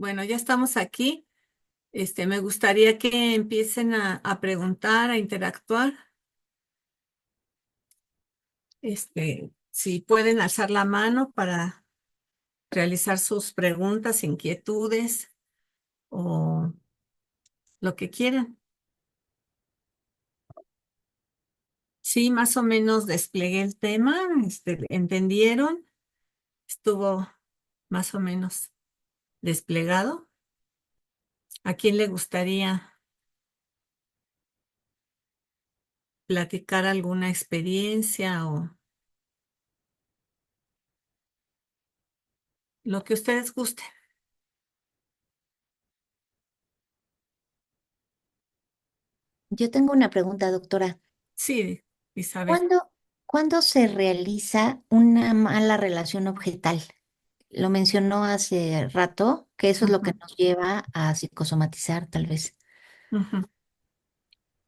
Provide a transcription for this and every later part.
Bueno, ya estamos aquí. Me gustaría que empiecen a preguntar, a interactuar. Si pueden alzar la mano para realizar sus preguntas, inquietudes o lo que quieran. Sí, más o menos desplegué el tema. ¿Entendieron? Estuvo más o menos desplegado. ¿A quién le gustaría platicar alguna experiencia o lo que ustedes gusten? Yo tengo una pregunta, doctora. Sí, Isabel. ¿Cuándo, cuándo se realiza una mala relación objetal? Lo mencionó hace rato, que eso es lo que Ujú, nos lleva a psicosomatizar, tal vez. ujú.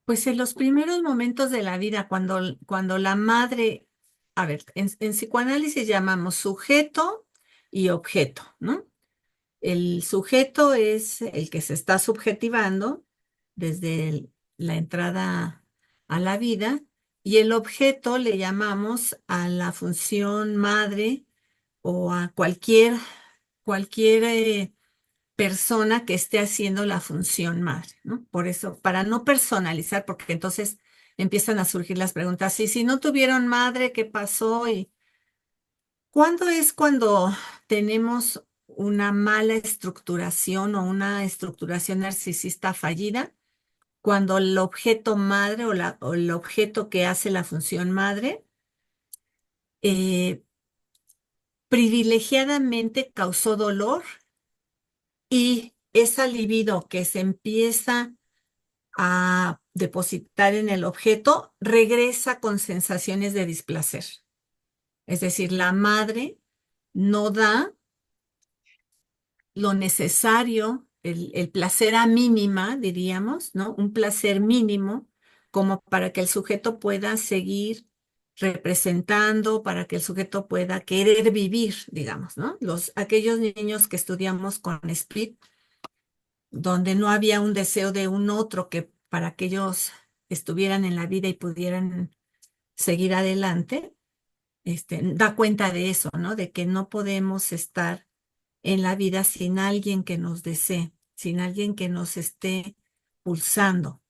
Pues en los primeros momentos de la vida, cuando la madre, a ver, en psicoanálisis llamamos sujeto y objeto, ¿no? El sujeto es el que se está subjetivando desde la entrada a la vida y el objeto le llamamos a la función madre o a cualquier persona que esté haciendo la función madre, ¿no? Por eso, para no personalizar, porque entonces empiezan a surgir las preguntas, y si no tuvieron madre, ¿qué pasó? ¿Y cuándo es cuando tenemos una mala estructuración o una estructuración narcisista fallida? Cuando el objeto madre o el objeto que hace la función madre eh, privilegiadamente causó dolor y esa libido que se empieza a depositar en el objeto, regresa con sensaciones de displacer. Es decir, la madre no da lo necesario, el placer a mínima, diríamos, ¿no? Un placer mínimo como para que el sujeto pueda seguir representando, para que el sujeto pueda querer vivir, digamos, ¿no? Aquellos niños que estudiamos con SPID, donde no había un deseo de un otro que para que ellos estuvieran en la vida y pudieran seguir adelante, da cuenta de eso, ¿no? De que no podemos estar en la vida sin alguien que nos desee, sin alguien que nos esté pulsando.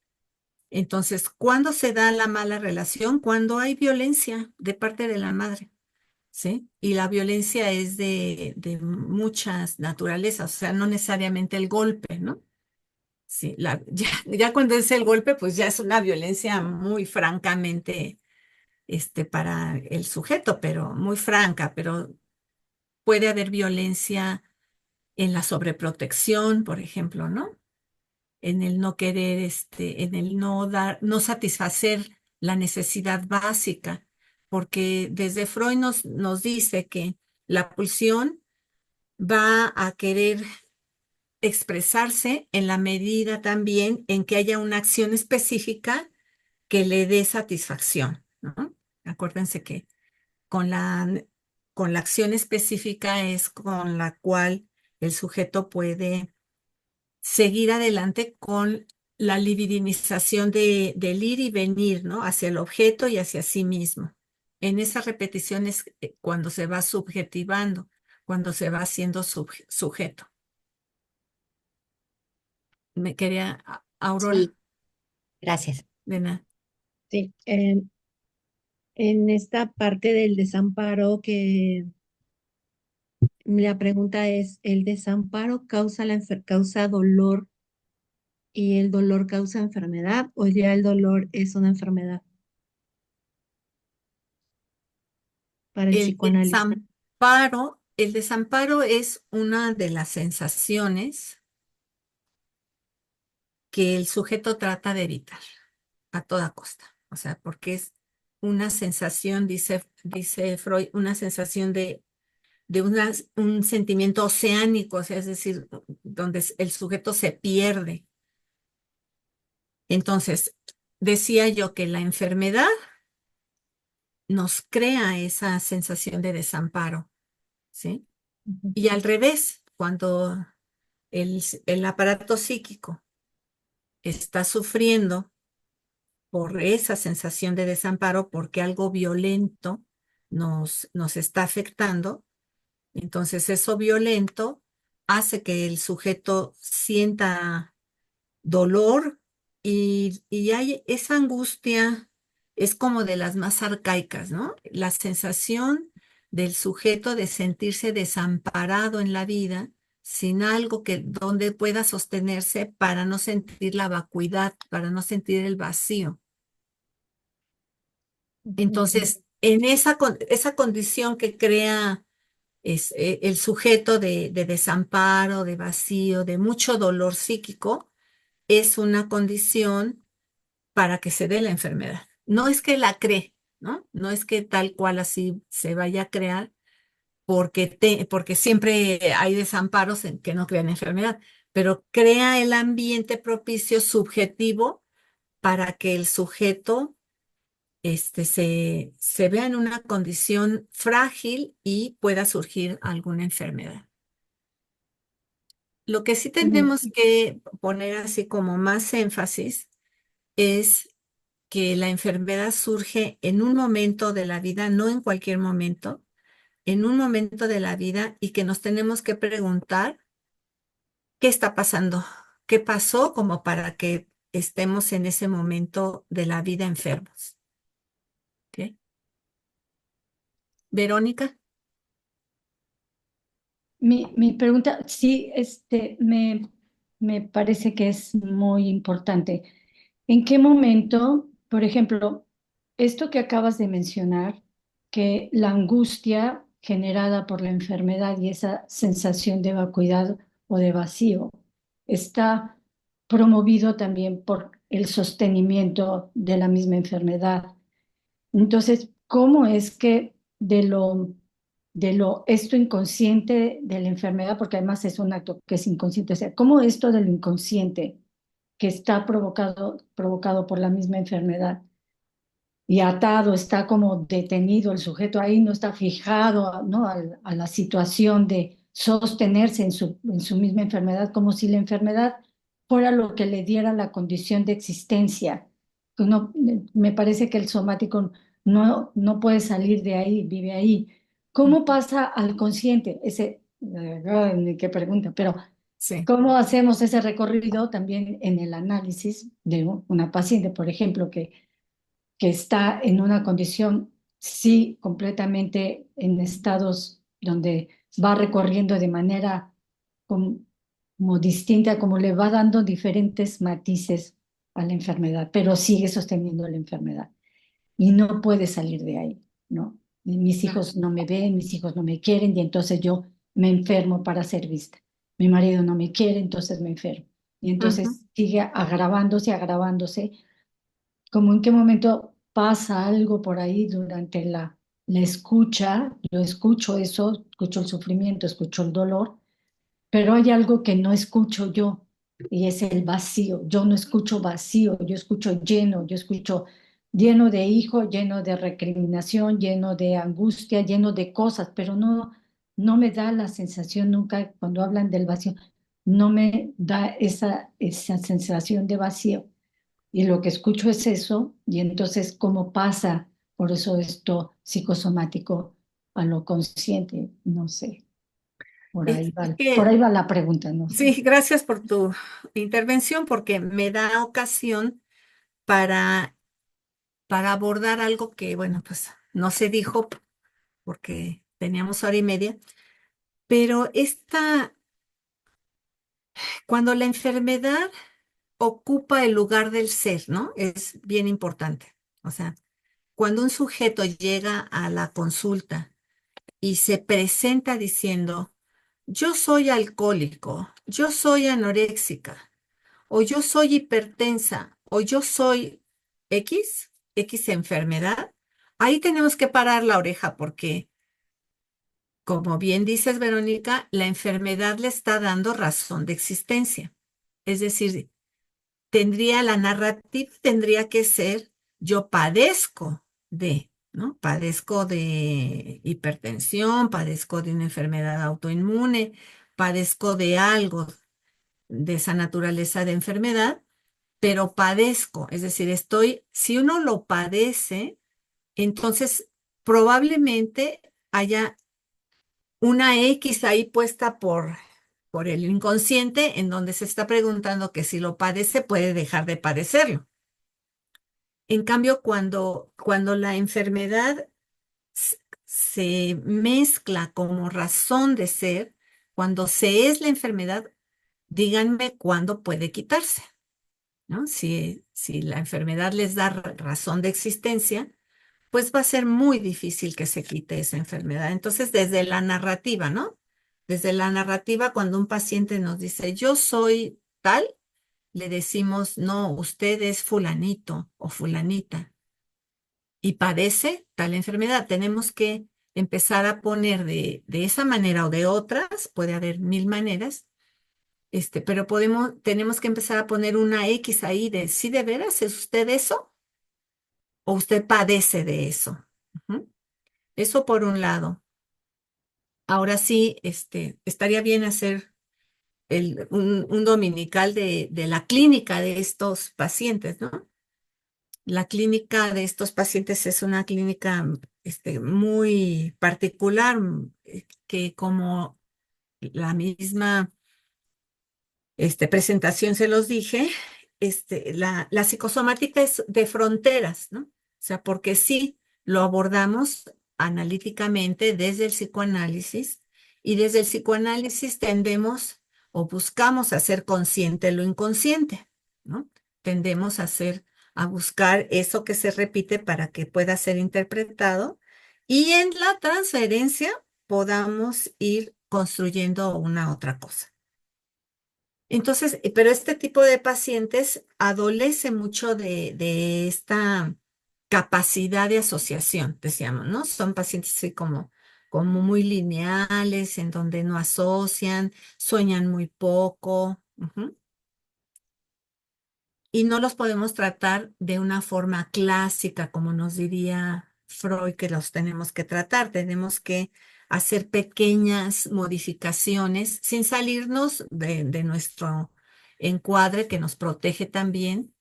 Entonces, ¿cuándo se da la mala relación? Cuando hay violencia de parte de la madre, ¿sí? Y la violencia es de muchas naturalezas, o sea, no necesariamente el golpe, ¿no? Sí, ya cuando es el golpe, pues ya es una violencia muy francamente, para el sujeto, pero muy franca, pero puede haber violencia en la sobreprotección, por ejemplo, ¿no? En el no querer, en el no dar, no satisfacer la necesidad básica, porque desde Freud nos dice que la pulsión va a querer expresarse en la medida también en que haya una acción específica que le dé satisfacción, ¿no? Acuérdense que con con la acción específica es con la cual el sujeto puede seguir adelante con la libidinización del ir y venir, ¿no? Hacia el objeto y hacia sí mismo. En esas repeticiones, cuando se va subjetivando, cuando se va haciendo sujeto. Me quería, Aurora, Sí, gracias. de nada. Sí, en esta parte del desamparo que la pregunta es, ¿el desamparo causa dolor y el dolor causa enfermedad o ya el dolor es una enfermedad para el psicoanalista? El desamparo es una de las sensaciones que el sujeto trata de evitar a toda costa. O sea, porque es una sensación, dice Freud, una sensación de un sentimiento oceánico, o sea, es decir, donde el sujeto se pierde. Entonces, decía yo que la enfermedad nos crea esa sensación de desamparo, ¿sí? Ujú. Y al revés, cuando el aparato psíquico está sufriendo por esa sensación de desamparo, porque algo violento nos está afectando. Entonces, eso violento hace que el sujeto sienta dolor y hay esa angustia, es como de las más arcaicas, ¿no? La sensación del sujeto de sentirse desamparado en la vida, sin algo que donde pueda sostenerse para no sentir la vacuidad, para no sentir el vacío. Ujú. Entonces, en esa condición que crea el sujeto de desamparo, de vacío, de mucho dolor psíquico, es una condición para que se dé la enfermedad. No es que la cree, ¿no? No es que tal cual así se vaya a crear, porque siempre hay desamparos en que no crean enfermedad, pero crea el ambiente propicio subjetivo para que el sujeto se vea en una condición frágil y pueda surgir alguna enfermedad. Lo que sí Mm, tenemos que poner así como más énfasis es que la enfermedad surge en un momento de la vida, no en cualquier momento, en un momento de la vida y que nos tenemos que preguntar qué está pasando, qué pasó como para que estemos en ese momento de la vida enfermos. ¿Ok? Verónica. Mi pregunta, sí, me parece que es muy importante. ¿En qué momento, por ejemplo, esto que acabas de mencionar, que la angustia generada por la enfermedad y esa sensación de vacuidad o de vacío está promovido también por el sostenimiento de la misma enfermedad? Entonces, ¿cómo es que de lo esto inconsciente de la enfermedad, porque además es un acto que es inconsciente, o sea, cómo esto de lo inconsciente que está provocado por la misma enfermedad y atado, está como detenido el sujeto ahí, no está fijado, ¿no? A la situación de sostenerse en su misma enfermedad, como si la enfermedad fuera lo que le diera la condición de existencia. No, me parece que el somático no puede salir de ahí, vive ahí. ¿Cómo pasa al consciente? Qué pregunta, pero Sí. ¿cómo hacemos ese recorrido también en el análisis de una paciente, por ejemplo, que está en una condición, sí, completamente en estados donde va recorriendo de manera como, como distinta, como le va dando diferentes matices a la enfermedad, pero sigue sosteniendo la enfermedad y no puede salir de ahí, ¿no? Y mis hijos no me ven, mis hijos no me quieren y entonces yo me enfermo para ser vista. Mi marido no me quiere, entonces me enfermo. Y Ujú. entonces sigue agravándose, agravándose, como en qué momento pasa algo por ahí durante la escucha, yo escucho eso, escucho el sufrimiento, escucho el dolor, pero hay algo que no escucho yo y es el vacío. Yo no escucho vacío, yo escucho lleno, yo escucho lleno de hijo, lleno de recriminación, lleno de angustia, lleno de cosas, pero no me da la sensación nunca cuando hablan del vacío, no me da esa sensación de vacío. Y lo que escucho es eso, y entonces cómo pasa por eso esto psicosomático a lo consciente, no sé, Es por que ahí va la pregunta, no sé. sí, gracias por tu intervención porque me da ocasión para, para abordar algo que, bueno, pues no se dijo porque teníamos hora y media, pero cuando la enfermedad ocupa el lugar del ser, ¿no? Es bien importante. O sea, cuando un sujeto llega a la consulta y se presenta diciendo, yo soy alcohólico, yo soy anoréxica, o yo soy hipertensa, o yo soy X enfermedad, ahí tenemos que parar la oreja porque, como bien dices, Verónica, la enfermedad le está dando razón de existencia. Es decir, la narrativa tendría que ser, yo padezco de, ¿no? Padezco de hipertensión, padezco de una enfermedad autoinmune, padezco de algo. de esa naturaleza de enfermedad, pero padezco, es decir, si uno lo padece, entonces probablemente haya una X ahí puesta por el inconsciente en donde se está preguntando que si lo padece puede dejar de padecerlo. En cambio, cuando la enfermedad se mezcla como razón de ser, cuando se es la enfermedad, díganme cuándo puede quitarse, ¿no? Si la enfermedad les da razón de existencia, pues va a ser muy difícil que se quite esa enfermedad. Entonces, desde la narrativa, ¿no? Desde la narrativa, cuando un paciente nos dice, yo soy tal, le decimos, no, usted es fulanito o fulanita y padece tal enfermedad. Tenemos que empezar a poner de esa manera o de otras, puede haber mil maneras, pero tenemos que empezar a poner una X ahí de, ¿sí de veras es usted eso? ¿O usted padece de eso? Ujú. Eso por un lado. Ahora sí, estaría bien hacer un dominical de la clínica de estos pacientes, ¿no? La clínica de estos pacientes es una clínica muy particular, que como la misma presentación se los dije, la psicosomática es de fronteras, ¿no? O sea, porque sí lo abordamos analíticamente desde el psicoanálisis y desde el psicoanálisis tendemos o buscamos hacer consciente lo inconsciente, ¿no? Tendemos a buscar eso que se repite para que pueda ser interpretado y en la transferencia podamos ir construyendo una otra cosa. Entonces, pero este tipo de pacientes adolece mucho de esta capacidad de asociación, decíamos, ¿no? Son pacientes así como muy lineales, en donde no asocian, sueñan muy poco, ujú. Y no los podemos tratar de una forma clásica, como nos diría Freud, que los tenemos que tratar. Tenemos que hacer pequeñas modificaciones sin salirnos de nuestro encuadre que nos protege también.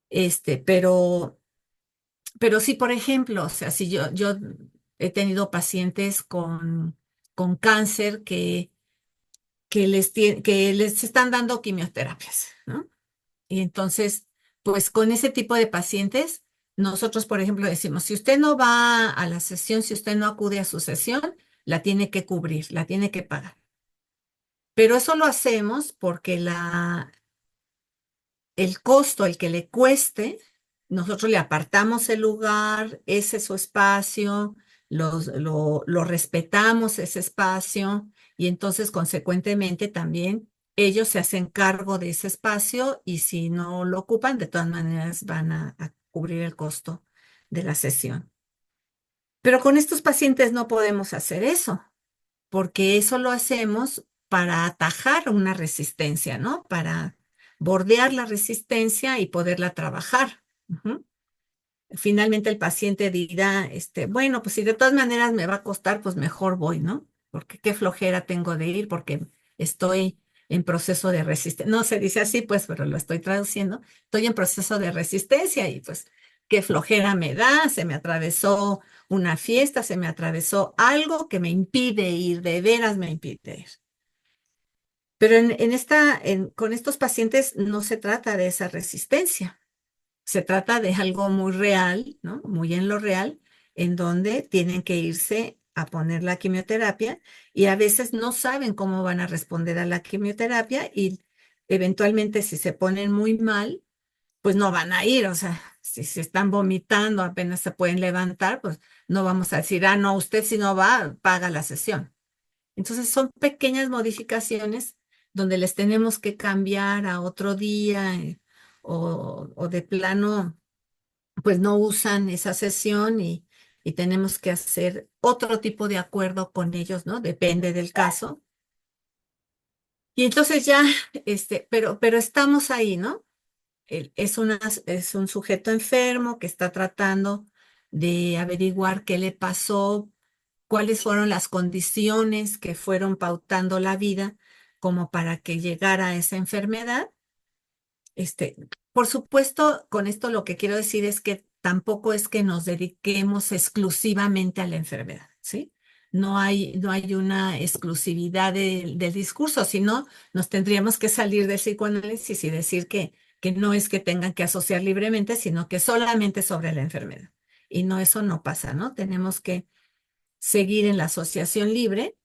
Este, pero, pero sí, por ejemplo, o sea, si yo he tenido pacientes con cáncer que les están dando quimioterapias, ¿no? Y entonces, pues con ese tipo de pacientes, nosotros, por ejemplo, decimos, si usted no va a la sesión, si usted no acude a su sesión, la tiene que cubrir, la tiene que pagar. Pero eso lo hacemos porque el costo, el que le cueste, nosotros le apartamos el lugar, ese es su espacio, lo respetamos ese espacio y entonces consecuentemente también ellos se hacen cargo de ese espacio y si no lo ocupan, de todas maneras van a cubrir el costo de la sesión. Pero con estos pacientes no podemos hacer eso, porque eso lo hacemos para atajar una resistencia, ¿no? Para bordear la resistencia y poderla trabajar. Ujú. Finalmente el paciente dirá, bueno, pues si de todas maneras me va a costar, pues mejor voy, ¿no? Porque qué flojera tengo de ir, porque estoy en proceso de resistencia. No se dice así, pues, pero lo estoy traduciendo. Estoy en proceso de resistencia y pues qué flojera me da, se me atravesó una fiesta, se me atravesó algo que me impide ir, de veras me impide ir. Pero con estos pacientes no se trata de esa resistencia. Se trata de algo muy real, ¿no? Muy en lo real, en donde tienen que irse a poner la quimioterapia y a veces no saben cómo van a responder a la quimioterapia y eventualmente si se ponen muy mal, pues no van a ir. O sea, si se están vomitando, apenas se pueden levantar, pues no vamos a decir, ah, no, usted si no va, paga la sesión. Entonces son pequeñas modificaciones donde les tenemos que cambiar a otro día o de plano pues no usan esa sesión y tenemos que hacer otro tipo de acuerdo con ellos, ¿no? Depende del caso. Y entonces ya, pero estamos ahí, ¿no? Es un sujeto enfermo que está tratando de averiguar qué le pasó, cuáles fueron las condiciones que fueron pautando la vida como para que llegara a esa enfermedad. Este, por supuesto, con esto lo que quiero decir es que tampoco es que nos dediquemos exclusivamente a la enfermedad, ¿sí? No hay una exclusividad del discurso, sino nos tendríamos que salir del psicoanálisis y decir que no es que tengan que asociar libremente, sino que solamente sobre la enfermedad. Y no, eso no pasa, ¿no? Tenemos que seguir en la asociación libre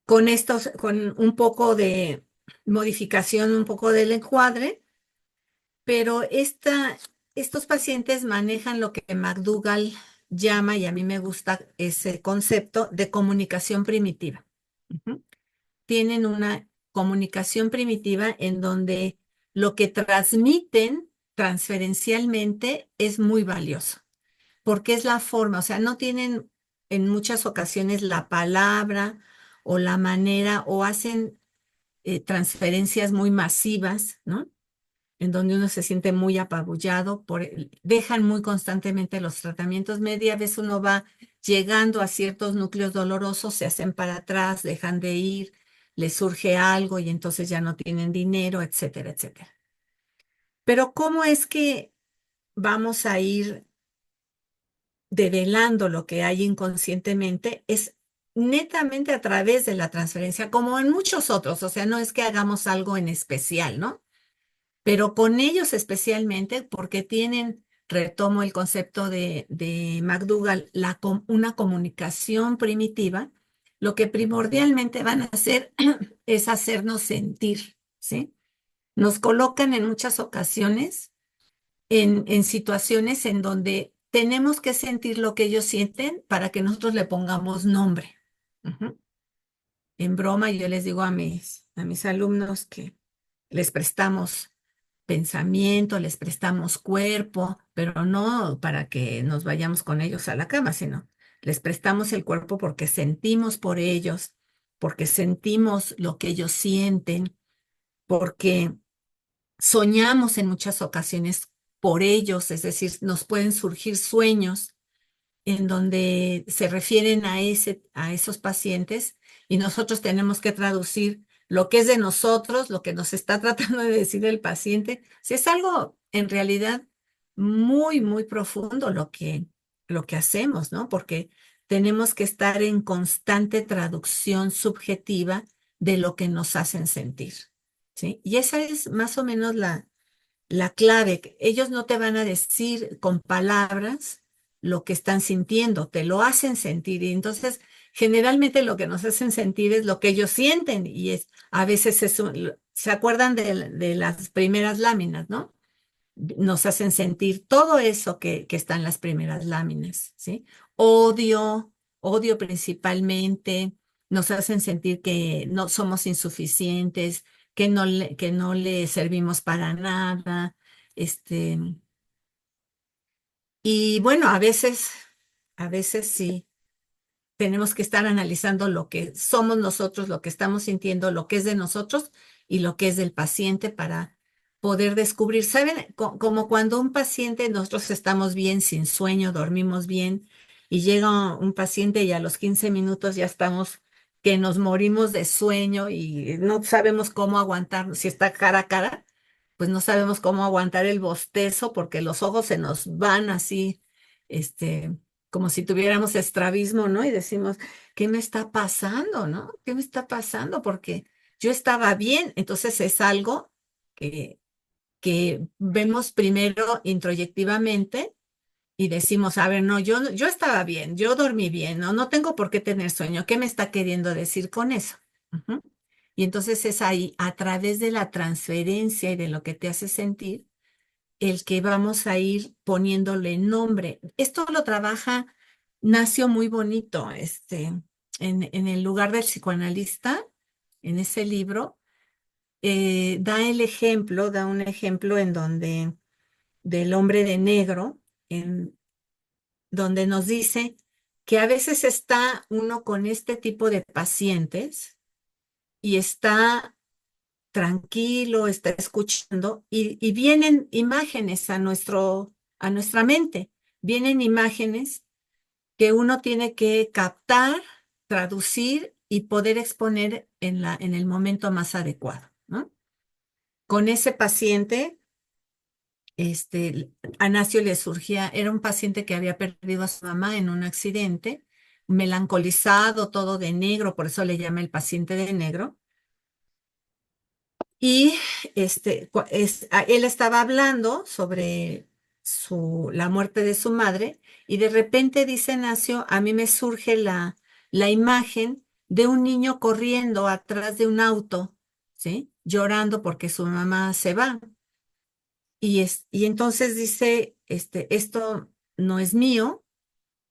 con estos, con un poco de modificación, un poco del encuadre, pero estos pacientes manejan lo que McDougall llama, y a mí me gusta ese concepto, de comunicación primitiva. Ujú. Tienen una comunicación primitiva en donde lo que transmiten transferencialmente es muy valioso, porque es la forma, o sea, no tienen en muchas ocasiones la palabra o la manera, o hacen transferencias muy masivas, ¿no? En donde uno se siente muy apabullado, dejan muy constantemente los tratamientos. Media vez uno va llegando a ciertos núcleos dolorosos, se hacen para atrás, dejan de ir, les surge algo y entonces ya no tienen dinero, etcétera, etcétera. Pero ¿cómo es que vamos a ir develando lo que hay inconscientemente? Es netamente a través de la transferencia, como en muchos otros, o sea, no es que hagamos algo en especial, ¿no? Pero con ellos especialmente porque tienen, retomo el concepto de McDougall, una comunicación primitiva, lo que primordialmente van a hacer es hacernos sentir, ¿sí? Nos colocan en muchas ocasiones en situaciones en donde tenemos que sentir lo que ellos sienten para que nosotros le pongamos nombre. Ujú. En broma, yo les digo a mis alumnos que les prestamos pensamiento, les prestamos cuerpo, pero no para que nos vayamos con ellos a la cama, sino les prestamos el cuerpo porque sentimos por ellos, porque sentimos lo que ellos sienten, porque soñamos en muchas ocasiones por ellos, es decir, nos pueden surgir sueños en donde se refieren a esos pacientes, y nosotros tenemos que traducir lo que es de nosotros, lo que nos está tratando de decir el paciente. Si es algo en realidad muy, muy profundo lo que hacemos, ¿no? Porque tenemos que estar en constante traducción subjetiva de lo que nos hacen sentir, ¿sí? Y esa es más o menos la clave. Ellos no te van a decir con palabras lo que están sintiendo, te lo hacen sentir. Y entonces, generalmente lo que nos hacen sentir es lo que ellos sienten. Y a veces se acuerdan de las primeras láminas, ¿no? Nos hacen sentir todo eso que está en las primeras láminas, ¿sí? Odio principalmente, nos hacen sentir que no somos insuficientes, que no le servimos para nada, este, y bueno, a veces sí, tenemos que estar analizando lo que somos nosotros, lo que estamos sintiendo, lo que es de nosotros y lo que es del paciente para poder descubrir. ¿Saben? Como cuando un paciente, nosotros estamos bien, sin sueño, dormimos bien, y llega un paciente y a los 15 minutos ya estamos que nos morimos de sueño y no sabemos cómo aguantar, si está cara a cara, pues no sabemos cómo aguantar el bostezo porque los ojos se nos van así, este, como si tuviéramos estrabismo, ¿no? Y decimos, ¿qué me está pasando, no? ¿Qué me está pasando? Porque yo estaba bien. Entonces es algo que vemos primero introyectivamente y decimos, a ver, no, yo estaba bien, yo dormí bien, no tengo por qué tener sueño. ¿Qué me está queriendo decir con eso? Ujú. Y entonces es ahí, a través de la transferencia y de lo que te hace sentir, el que vamos a ir poniéndole nombre. Esto lo trabaja Nacio muy bonito, en el lugar del psicoanalista, en ese libro, da un ejemplo en donde, del hombre de negro, en donde nos dice que a veces está uno con este tipo de pacientes y está tranquilo, está escuchando y vienen imágenes a nuestra mente, vienen imágenes que uno tiene que captar, traducir y poder exponer en el momento más adecuado, ¿no? Con ese paciente, a Nacio le surgía, era un paciente que había perdido a su mamá en un accidente, melancolizado, todo de negro, por eso le llama el paciente de negro. Y él estaba hablando sobre la muerte de su madre y de repente dice Nacio, a mí me surge la imagen de un niño corriendo atrás de un auto, ¿sí? Llorando porque su mamá se va. Y entonces dice, esto no es mío,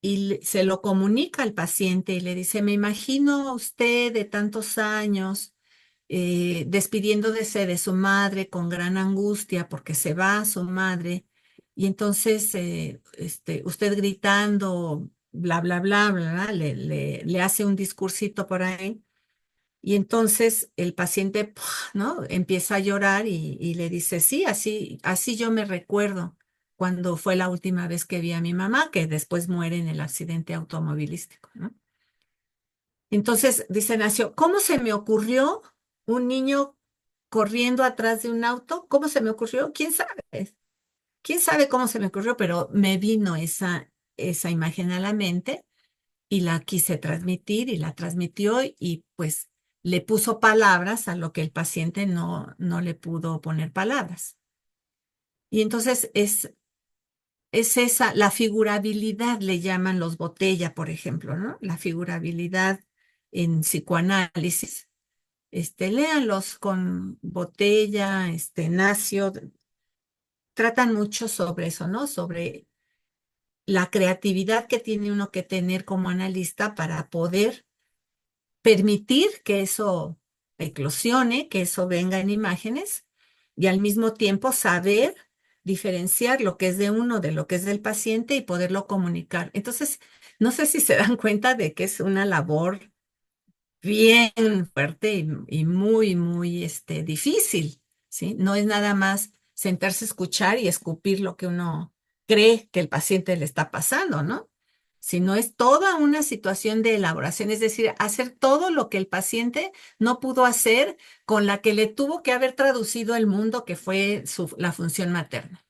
y se lo comunica al paciente y le dice, me imagino a usted de tantos años despidiéndose de su madre con gran angustia porque se va su madre, y entonces usted gritando, bla, bla, bla, bla, bla, le hace un discursito por ahí. Y entonces el paciente, ¡pua!, ¿no? Empieza a llorar y le dice, sí, así yo me recuerdo cuando fue la última vez que vi a mi mamá, que después muere en el accidente automovilístico, ¿no? Entonces dice Nacio, ¿cómo se me ocurrió un niño corriendo atrás de un auto? ¿Cómo se me ocurrió? ¿Quién sabe? ¿Quién sabe cómo se me ocurrió? Pero me vino esa imagen a la mente y la quise transmitir y la transmitió y pues le puso palabras a lo que el paciente no le pudo poner palabras. Y entonces es esa, la figurabilidad le llaman los Botella, por ejemplo, ¿no? La figurabilidad en psicoanálisis. Léanlos con Botella, Nacio, tratan mucho sobre eso, ¿no? Sobre la creatividad que tiene uno que tener como analista para poder permitir que eso eclosione, que eso venga en imágenes y al mismo tiempo saber diferenciar lo que es de uno de lo que es del paciente y poderlo comunicar. Entonces, no sé si se dan cuenta de que es una labor bien fuerte y muy, muy difícil, ¿sí? No es nada más sentarse a escuchar y escupir lo que uno cree que el paciente le está pasando, ¿no? Sino es toda una situación de elaboración, es decir, hacer todo lo que el paciente no pudo hacer con la que le tuvo que haber traducido el mundo que fue la función materna.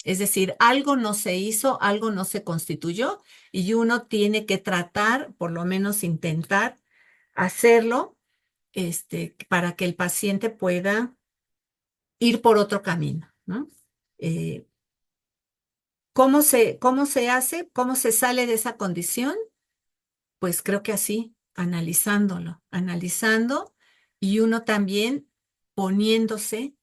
Es decir, algo no se hizo, algo no se constituyó y uno tiene que tratar, por lo menos intentar hacerlo, para que el paciente pueda ir por otro camino, ¿no? Eh, cómo se hace? ¿Cómo se sale de esa condición? Pues creo que así, analizándolo, analizando y uno también poniéndose,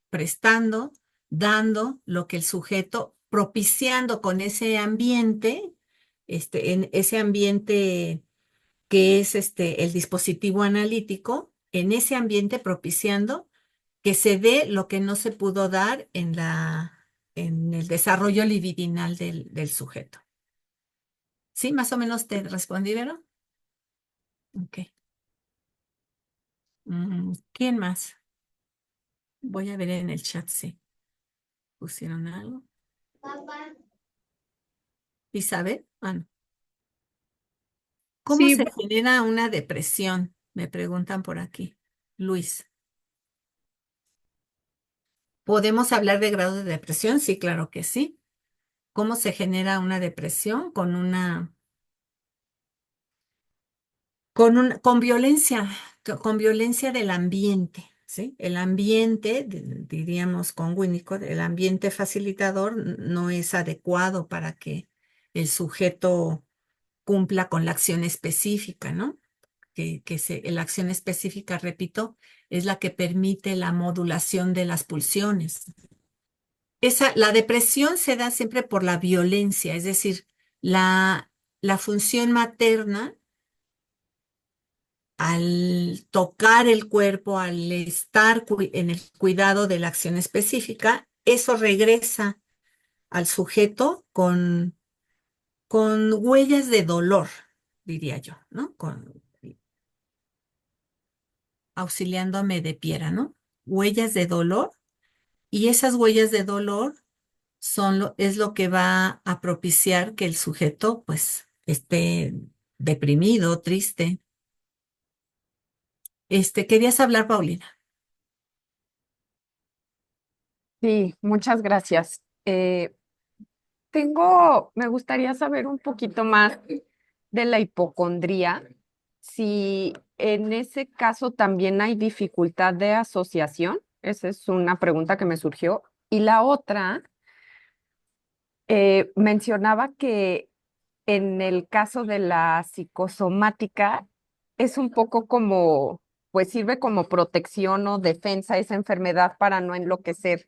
prestando, dando lo que el sujeto, propiciando con ese ambiente, en ese ambiente que es el dispositivo analítico, en ese ambiente propiciando que se dé lo que no se pudo dar en el desarrollo libidinal del sujeto. ¿Sí? ¿Más o menos te respondí, Vero? Ok. ¿Quién más? Voy a ver en el chat si pusieron algo. Isabel, no. ¿Cómo Sí, se genera una depresión? Me preguntan por aquí. Luis. ¿Podemos hablar de grado de depresión? Sí, claro que sí. ¿Cómo se genera una depresión? Con violencia, con violencia del ambiente, ¿sí? El ambiente, diríamos con Winnicott, el ambiente facilitador no es adecuado para que el sujeto cumpla con la acción específica, ¿no? La acción específica, repito, es la que permite la modulación de las pulsiones. La depresión se da siempre por la violencia, es decir, la función materna al tocar el cuerpo, al estar en el cuidado de la acción específica, eso regresa al sujeto con huellas de dolor, diría yo, ¿no? Auxiliándome de Piera, ¿no? Huellas de dolor, y esas huellas de dolor es lo que va a propiciar que el sujeto, pues, esté deprimido, triste. Querías hablar, Paulina. Sí, muchas gracias. Me gustaría saber un poquito más de la hipocondría, si en ese caso también hay dificultad de asociación. Esa es una pregunta que me surgió. Y la otra, mencionaba que en el caso de la psicosomática es un poco como, pues sirve como protección o defensa a esa enfermedad para no enloquecer.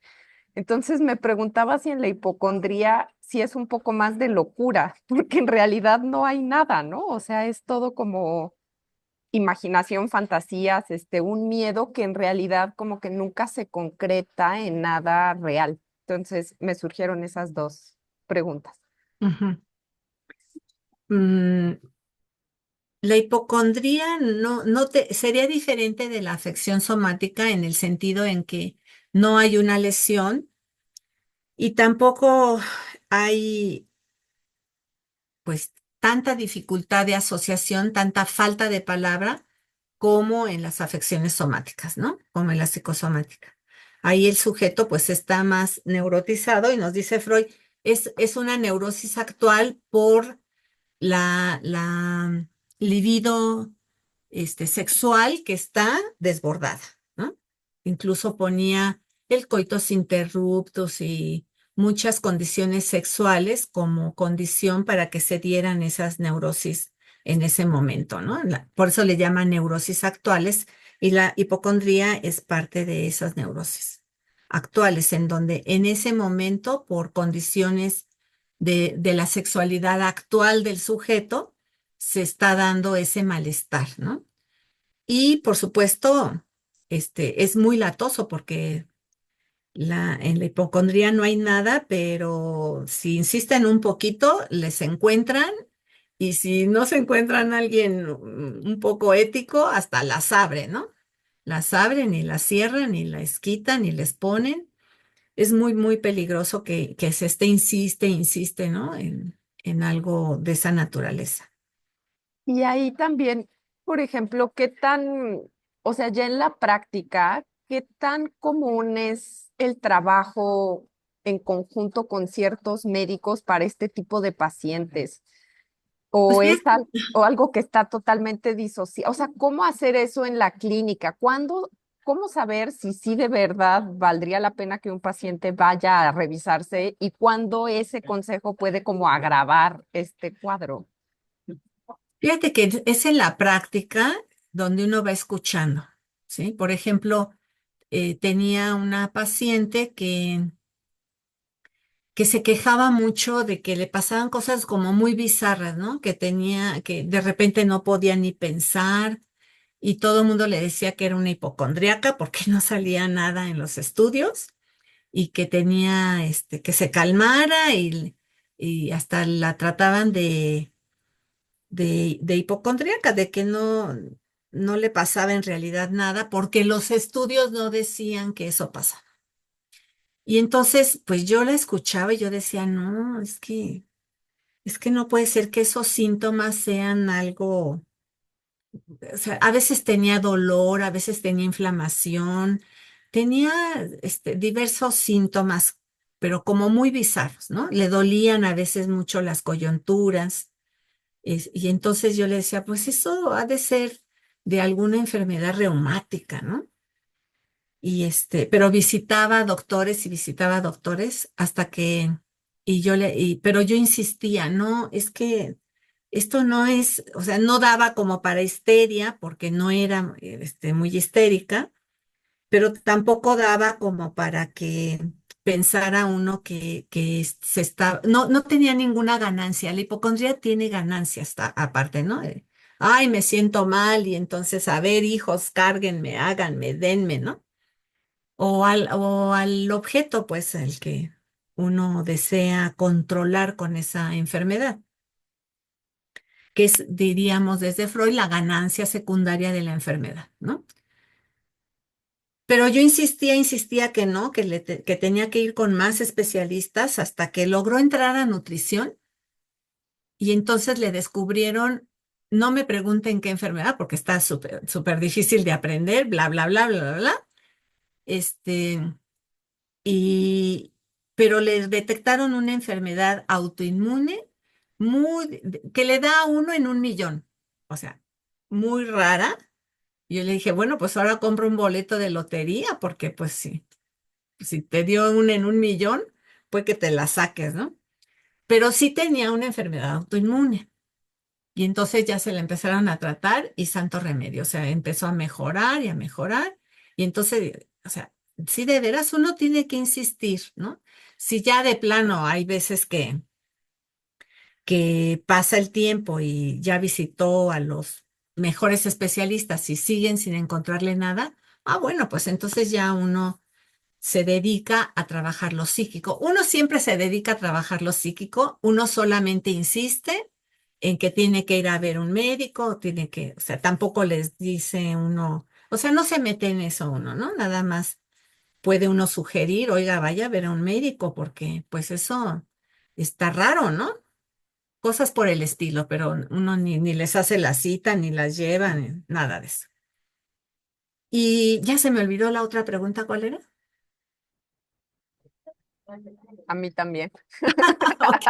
Entonces me preguntaba si en la hipocondría si es un poco más de locura, porque en realidad no hay nada, ¿no? O sea, es todo como imaginación, fantasías, un miedo que en realidad como que nunca se concreta en nada real. Entonces me surgieron esas dos preguntas. Ujú. Mm, la hipocondría sería diferente de la afección somática en el sentido en que no hay una lesión y tampoco hay pues tanta dificultad de asociación, tanta falta de palabra como en las afecciones somáticas, ¿no? Como en la psicosomática. Ahí el sujeto pues está más neurotizado y nos dice Freud, es una neurosis actual por la libido sexual que está desbordada, ¿no? Incluso ponía el coitus interruptus y muchas condiciones sexuales como condición para que se dieran esas neurosis en ese momento, ¿no? Por eso le llaman neurosis actuales y la hipocondría es parte de esas neurosis actuales, en donde en ese momento, por condiciones de la sexualidad actual del sujeto, se está dando ese malestar, ¿no? Y por supuesto, es muy latoso porque en la hipocondría no hay nada, pero si insisten un poquito, les encuentran y si no se encuentran a alguien un poco ético, hasta las abren, ¿no? Las abren y las cierran y las quitan y les ponen. Es muy, muy peligroso que se insiste, ¿no? En algo de esa naturaleza. Y ahí también, por ejemplo, o sea, ya en la práctica, qué tan común es el trabajo en conjunto con ciertos médicos para este tipo de pacientes? Pues ¿O es fíjate, o algo que está totalmente disociado? O sea, ¿cómo hacer eso en la clínica? ¿Cómo saber si sí de verdad valdría la pena que un paciente vaya a revisarse y cuándo ese consejo puede como agravar este cuadro? fíjate que es en la práctica donde uno va escuchando, ¿sí? Por ejemplo, tenía una paciente que se quejaba mucho de que le pasaban cosas como muy bizarras, ¿no? Que de repente no podía ni pensar y todo el mundo le decía que era una hipocondríaca porque no salía nada en los estudios y que tenía, que se calmara y hasta la trataban de hipocondríaca, de que no le pasaba en realidad nada porque los estudios no decían que eso pasaba. Y entonces, pues yo la escuchaba y yo decía, no, es que no puede ser que esos síntomas sean algo, o sea, a veces tenía dolor, a veces tenía inflamación, tenía diversos síntomas, pero como muy bizarros, ¿no? Le dolían a veces mucho las coyunturas. Y entonces yo le decía, pues eso ha de ser de alguna enfermedad reumática, ¿no? Pero visitaba doctores hasta pero yo insistía, no, es que esto no es, o sea, no daba como para histeria porque no era, muy histérica, pero tampoco daba como para que pensara uno que no tenía ninguna ganancia. La hipocondría tiene ganancias aparte, ¿no? Ay, me siento mal y entonces, a ver, hijos, cárguenme, háganme, denme, ¿no? O al objeto, pues, el que uno desea controlar con esa enfermedad, que es, diríamos desde Freud, la ganancia secundaria de la enfermedad, ¿no? Pero yo insistía que no, que tenía que ir con más especialistas hasta que logró entrar a nutrición y entonces le descubrieron no me pregunten qué enfermedad, porque está súper, súper difícil de aprender, bla, bla, bla, bla, bla, bla. Este, y, pero le detectaron una enfermedad autoinmune que le da a uno en 1 millón. O sea, muy rara. Yo le dije, bueno, pues ahora compro un boleto de lotería, porque pues sí, si te dio una en 1 millón, pues que te la saques, ¿no? Pero sí tenía una enfermedad autoinmune. Y entonces ya se la empezaron a tratar y santo remedio, o sea, empezó a mejorar y a mejorar. Y entonces, o sea, sí de veras uno tiene que insistir, ¿no? Si ya de plano hay veces que pasa el tiempo y ya visitó a los mejores especialistas y siguen sin encontrarle nada, bueno, pues entonces ya uno se dedica a trabajar lo psíquico. Uno siempre se dedica a trabajar lo psíquico, uno solamente insiste en que tiene que ir a ver un médico, tiene que, o sea, tampoco les dice uno, o sea, no se mete en eso uno, ¿no? Nada más puede uno sugerir, oiga, vaya a ver a un médico, porque pues eso está raro, ¿no? Cosas por el estilo, pero uno ni les hace la cita, ni las lleva, ni nada de eso. Y ya se me olvidó la otra pregunta, ¿cuál era? A mí también. Ok.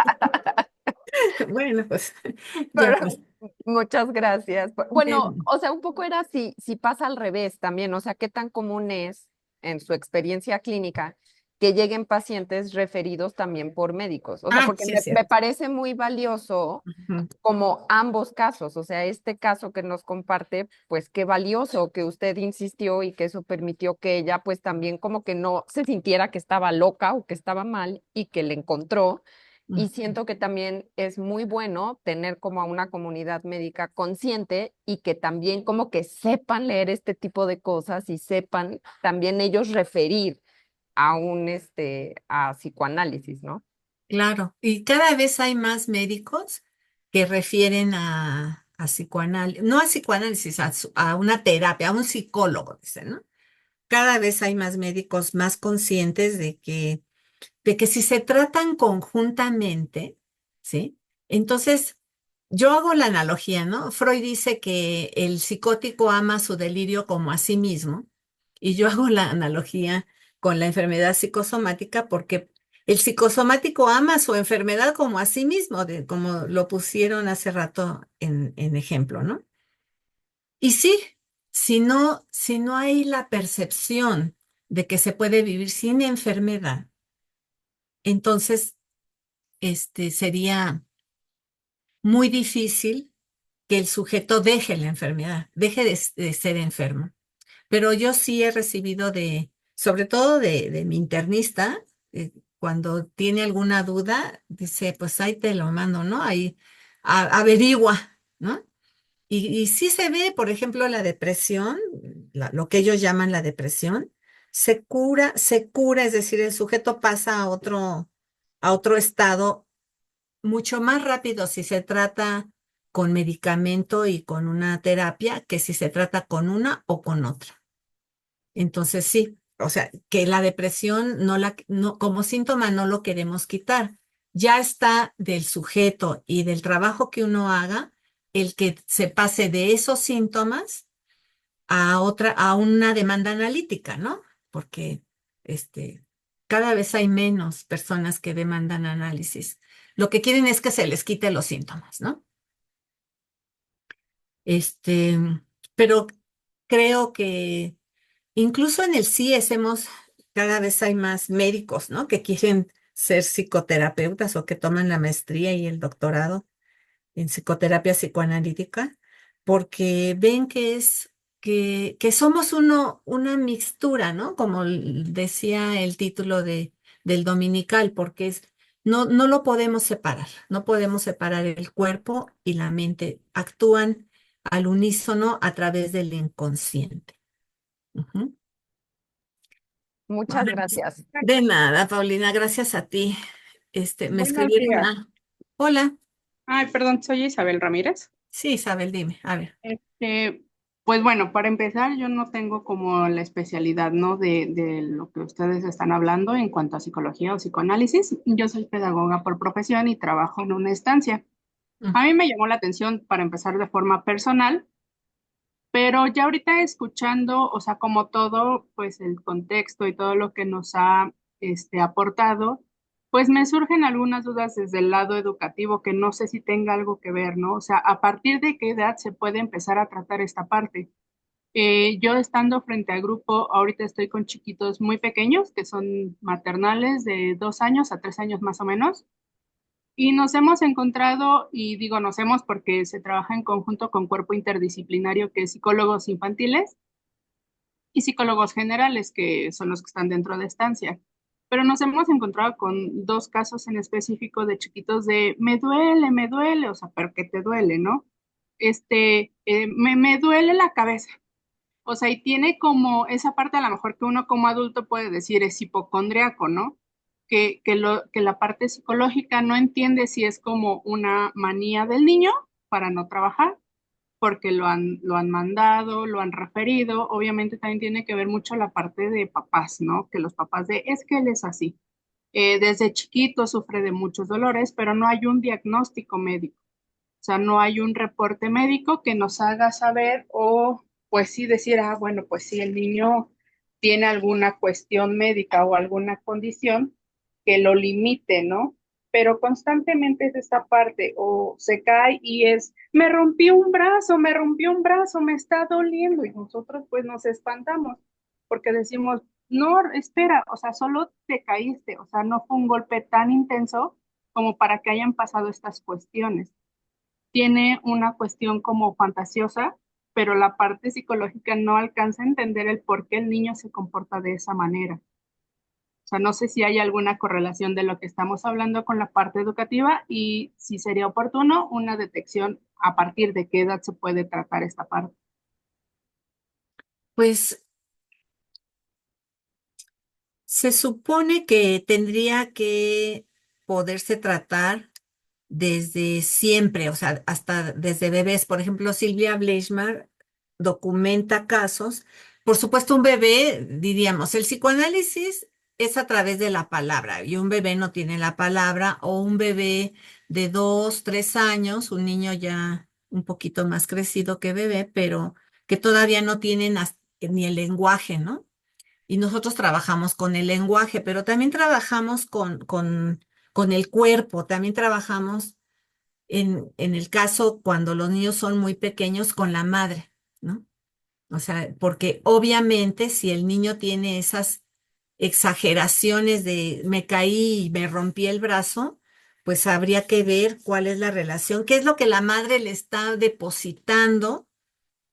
Bueno, pues ya Pero pues. muchas gracias. Bueno, de- o sea, un poco era si pasa al revés también, o sea, qué tan común es en su experiencia clínica que lleguen pacientes referidos también por médicos. O sea, porque Sí es me cierto. parece muy valioso Ujú. como ambos casos, o sea, este caso que nos comparte, pues qué valioso que usted insistió y que eso permitió que ella pues también como que no se sintiera que estaba loca o que estaba mal y que le encontró. Y siento que también es muy bueno tener como a una comunidad médica consciente y que también como que sepan leer este tipo de cosas y sepan también ellos referir a a psicoanálisis, ¿no? Claro. Y cada vez hay más médicos que refieren a psicoanálisis, no a psicoanálisis, a una terapia, a un psicólogo, dicen, ¿no? Cada vez hay más médicos más conscientes de que si se tratan conjuntamente, ¿sí? Entonces, yo hago la analogía, ¿no? Freud dice que el psicótico ama su delirio como a sí mismo, y yo hago la analogía con la enfermedad psicosomática porque el psicosomático ama su enfermedad como a sí mismo, como lo pusieron hace rato en ejemplo, ¿no? Y sí, si no hay la percepción de que se puede vivir sin enfermedad, entonces sería muy difícil que el sujeto deje la enfermedad, deje de ser enfermo. Pero yo sí he recibido sobre todo de mi internista, cuando tiene alguna duda, dice, pues ahí te lo mando, ¿no? Ahí averigua, ¿no? Y sí se ve, por ejemplo, la depresión, lo que ellos llaman la depresión, se cura, es decir, el sujeto pasa a otro estado mucho más rápido si se trata con medicamento y con una terapia que si se trata con una o con otra. Entonces sí, o sea, que la depresión como síntoma no lo queremos quitar. Ya está del sujeto y del trabajo que uno haga el que se pase de esos síntomas a una demanda analítica, ¿no? Porque este, cada vez hay menos personas que demandan análisis. Lo que quieren es que se les quite los síntomas, ¿no? Este, pero creo que incluso en el CIES cada vez hay más médicos, ¿no? Que quieren ser psicoterapeutas o que toman la maestría y el doctorado en psicoterapia psicoanalítica, porque ven que somos una mixtura, ¿no? Como decía el título del dominical, porque no lo podemos separar, no podemos separar el cuerpo y la mente, actúan al unísono a través del inconsciente. Ujú. Muchas gracias. De nada, Paulina, gracias a ti. Me Buenos escribieron. días. Hola. Ay, perdón, soy Isabel Ramírez. Sí, Isabel, dime. A ver. Pues bueno, para empezar, yo no tengo como la especialidad, ¿no? De lo que ustedes están hablando en cuanto a psicología o psicoanálisis. Yo soy pedagoga por profesión y trabajo en una estancia. A mí me llamó la atención para empezar de forma personal, pero ya ahorita escuchando, o sea, como todo, pues el contexto y todo lo que nos ha aportado, pues me surgen algunas dudas desde el lado educativo que no sé si tenga algo que ver, ¿no? O sea, ¿a partir de qué edad se puede empezar a tratar esta parte? Yo estando frente al grupo, ahorita estoy con chiquitos muy pequeños, que son maternales de 2 años a 3 años más o menos. Y nos hemos encontrado, y digo nos hemos porque se trabaja en conjunto con cuerpo interdisciplinario, que es psicólogos infantiles y psicólogos generales, que son los que están dentro de estancia. Pero nos hemos encontrado con dos casos en específico de chiquitos de me duele, o sea, pero ¿qué te duele, no? Me duele la cabeza. O sea, y tiene como esa parte a lo mejor que uno como adulto puede decir es hipocondriaco, ¿no? Que la parte psicológica no entiende si es como una manía del niño para no trabajar, porque lo han mandado, lo han referido. Obviamente también tiene que ver mucho la parte de papás, ¿no? Que los papás de, es que él es así. Desde chiquito sufre de muchos dolores, pero no hay un diagnóstico médico. O sea, no hay un reporte médico que nos haga saber o pues sí decir, ah, bueno, pues sí, el niño tiene alguna cuestión médica o alguna condición que lo limite, ¿no? Pero constantemente es esta parte, o se cae y es, me rompí un brazo, me rompió un brazo, me está doliendo, y nosotros pues nos espantamos porque decimos, no, espera, o sea, solo te caíste, o sea, no fue un golpe tan intenso como para que hayan pasado estas cuestiones. Tiene una cuestión como fantasiosa, pero la parte psicológica no alcanza a entender el por qué el niño se comporta de esa manera. O sea, no sé si hay alguna correlación de lo que estamos hablando con la parte educativa y si sería oportuno una detección a partir de qué edad se puede tratar esta parte. Pues se supone que tendría que poderse tratar desde siempre, o sea, hasta desde bebés. Por ejemplo, Silvia Bleichmar documenta casos. Por supuesto, un bebé, diríamos, el psicoanálisis es a través de la palabra y un bebé no tiene la palabra, o un bebé de 2, 3 años, un niño ya un poquito más crecido que bebé, pero que todavía no tienen ni el lenguaje, ¿no? Y nosotros trabajamos con el lenguaje, pero también trabajamos con el cuerpo, también trabajamos en el caso cuando los niños son muy pequeños con la madre, ¿no? O sea, porque obviamente si el niño tiene esas exageraciones de me caí y me rompí el brazo, pues habría que ver cuál es la relación, qué es lo que la madre le está depositando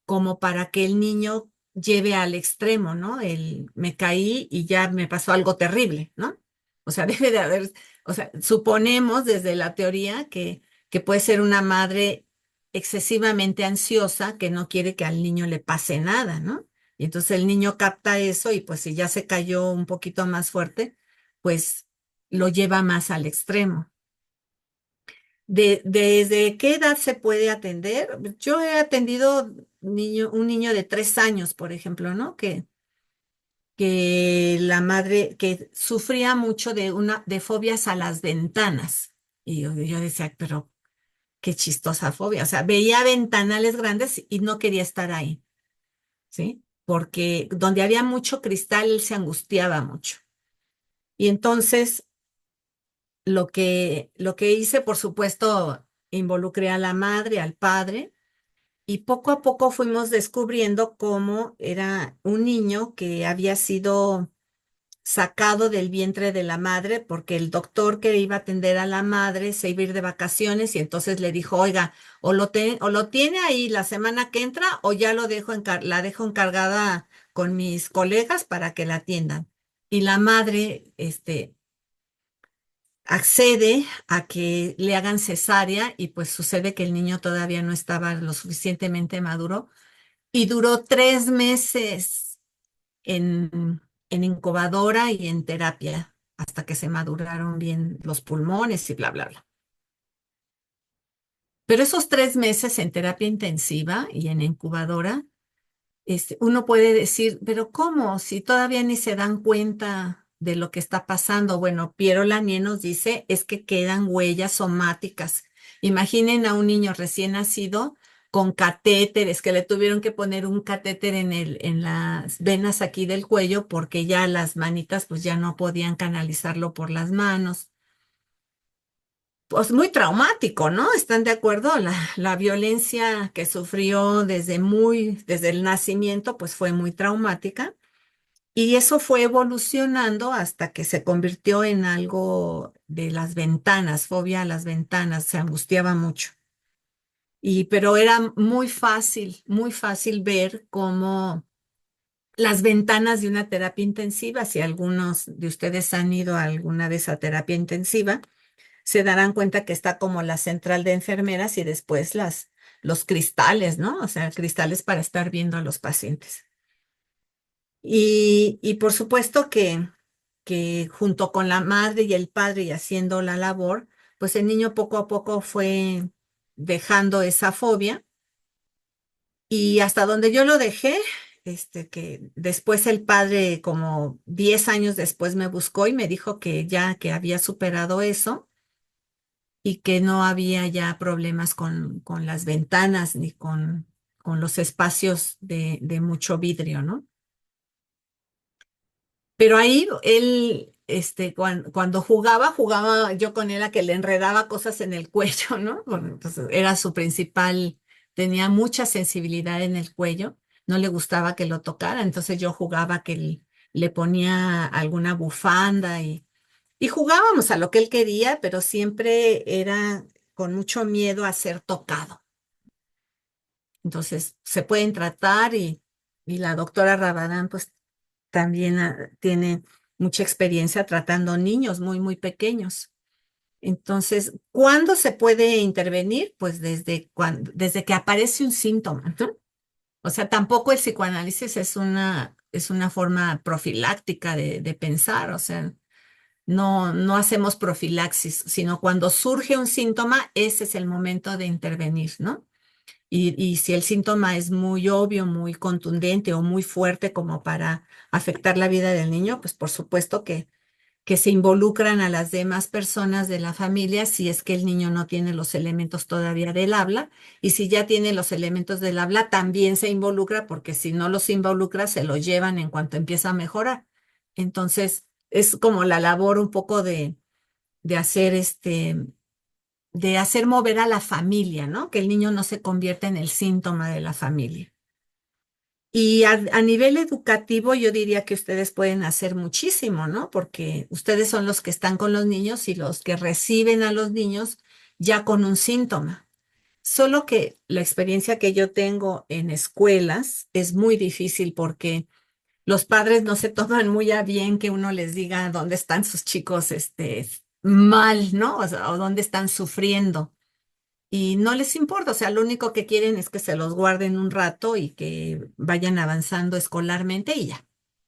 como para que el niño lleve al extremo, ¿no? El me caí y ya me pasó algo terrible, ¿no? O sea, debe de haber, o sea, suponemos desde la teoría que puede ser una madre excesivamente ansiosa que no quiere que al niño le pase nada, ¿no? Y entonces el niño capta eso y pues si ya se cayó un poquito más fuerte, pues lo lleva más al extremo. ¿Desde qué edad se puede atender? Yo he atendido un niño de 3 años, por ejemplo, ¿no? Que la madre, que sufría mucho de fobias a las ventanas. Y yo decía, pero qué chistosa fobia. O sea, veía ventanales grandes y no quería estar ahí, ¿sí? Porque donde había mucho cristal, él se angustiaba mucho. Y entonces lo que hice, por supuesto, involucré a la madre, al padre, y poco a poco fuimos descubriendo cómo era un niño que había sido sacado del vientre de la madre porque el doctor que iba a atender a la madre se iba a ir de vacaciones y entonces le dijo, oiga, o lo tiene ahí la semana que entra o ya la dejo encargada con mis colegas para que la atiendan. Y la madre, accede a que le hagan cesárea y pues sucede que el niño todavía no estaba lo suficientemente maduro y duró 3 meses en incubadora y en terapia hasta que se maduraron bien los pulmones y bla, bla, bla. Pero esos 3 meses en terapia intensiva y en incubadora, uno puede decir, pero ¿cómo? Si todavía ni se dan cuenta de lo que está pasando. Bueno, Piero Lanier nos dice es que quedan huellas somáticas Imaginen a un niño recién nacido con catéteres, que le tuvieron que poner un catéter en las venas aquí del cuello porque ya las manitas pues ya no podían canalizarlo por las manos. Pues muy traumático, ¿no? ¿Están de acuerdo? La violencia que sufrió desde el nacimiento, pues fue muy traumática. Y eso fue evolucionando hasta que se convirtió en algo de las ventanas, fobia a las ventanas, se angustiaba mucho. Pero era muy fácil ver cómo las ventanas de una terapia intensiva, si algunos de ustedes han ido a alguna de esa terapia intensiva, se darán cuenta que está como la central de enfermeras y después los cristales, ¿no? O sea, cristales para estar viendo a los pacientes. Y por supuesto que junto con la madre y el padre y haciendo la labor, pues el niño poco a poco fue dejando esa fobia y hasta donde yo lo dejé, que después el padre, como 10 años después, me buscó y me dijo que ya que había superado eso y que no había ya problemas con las ventanas ni con los espacios de mucho vidrio, ¿no? Pero ahí él, cuando jugaba yo con él a que le enredaba cosas en el cuello, ¿no? Bueno, pues era su principal, tenía mucha sensibilidad en el cuello, no le gustaba que lo tocara, entonces yo jugaba que le ponía alguna bufanda y jugábamos a lo que él quería, pero siempre era con mucho miedo a ser tocado. Entonces se pueden tratar y la doctora Rabadán, pues también tiene mucha experiencia tratando niños muy pequeños. Entonces, ¿cuándo se puede intervenir? Pues desde que aparece un síntoma, ¿no? O sea, tampoco el psicoanálisis es una forma profiláctica de pensar, o sea, no hacemos profilaxis, sino cuando surge un síntoma, ese es el momento de intervenir, ¿no? Y si el síntoma es muy obvio, muy contundente o muy fuerte como para afectar la vida del niño, pues por supuesto que se involucran a las demás personas de la familia si es que el niño no tiene los elementos todavía del habla. Y si ya tiene los elementos del habla, también se involucra porque si no los involucra, se los llevan en cuanto empieza a mejorar. Entonces, es como la labor un poco de hacer de hacer mover a la familia, ¿no? Que el niño no se convierta en el síntoma de la familia. Y a nivel educativo, yo diría que ustedes pueden hacer muchísimo, ¿no? Porque ustedes son los que están con los niños y los que reciben a los niños ya con un síntoma. Solo que la experiencia que yo tengo en escuelas es muy difícil porque los padres no se toman muy a bien que uno les diga dónde están sus chicos, mal, ¿no? O sea, o dónde están sufriendo. Y no les importa, o sea, lo único que quieren es que se los guarden un rato y que vayan avanzando escolarmente y ya.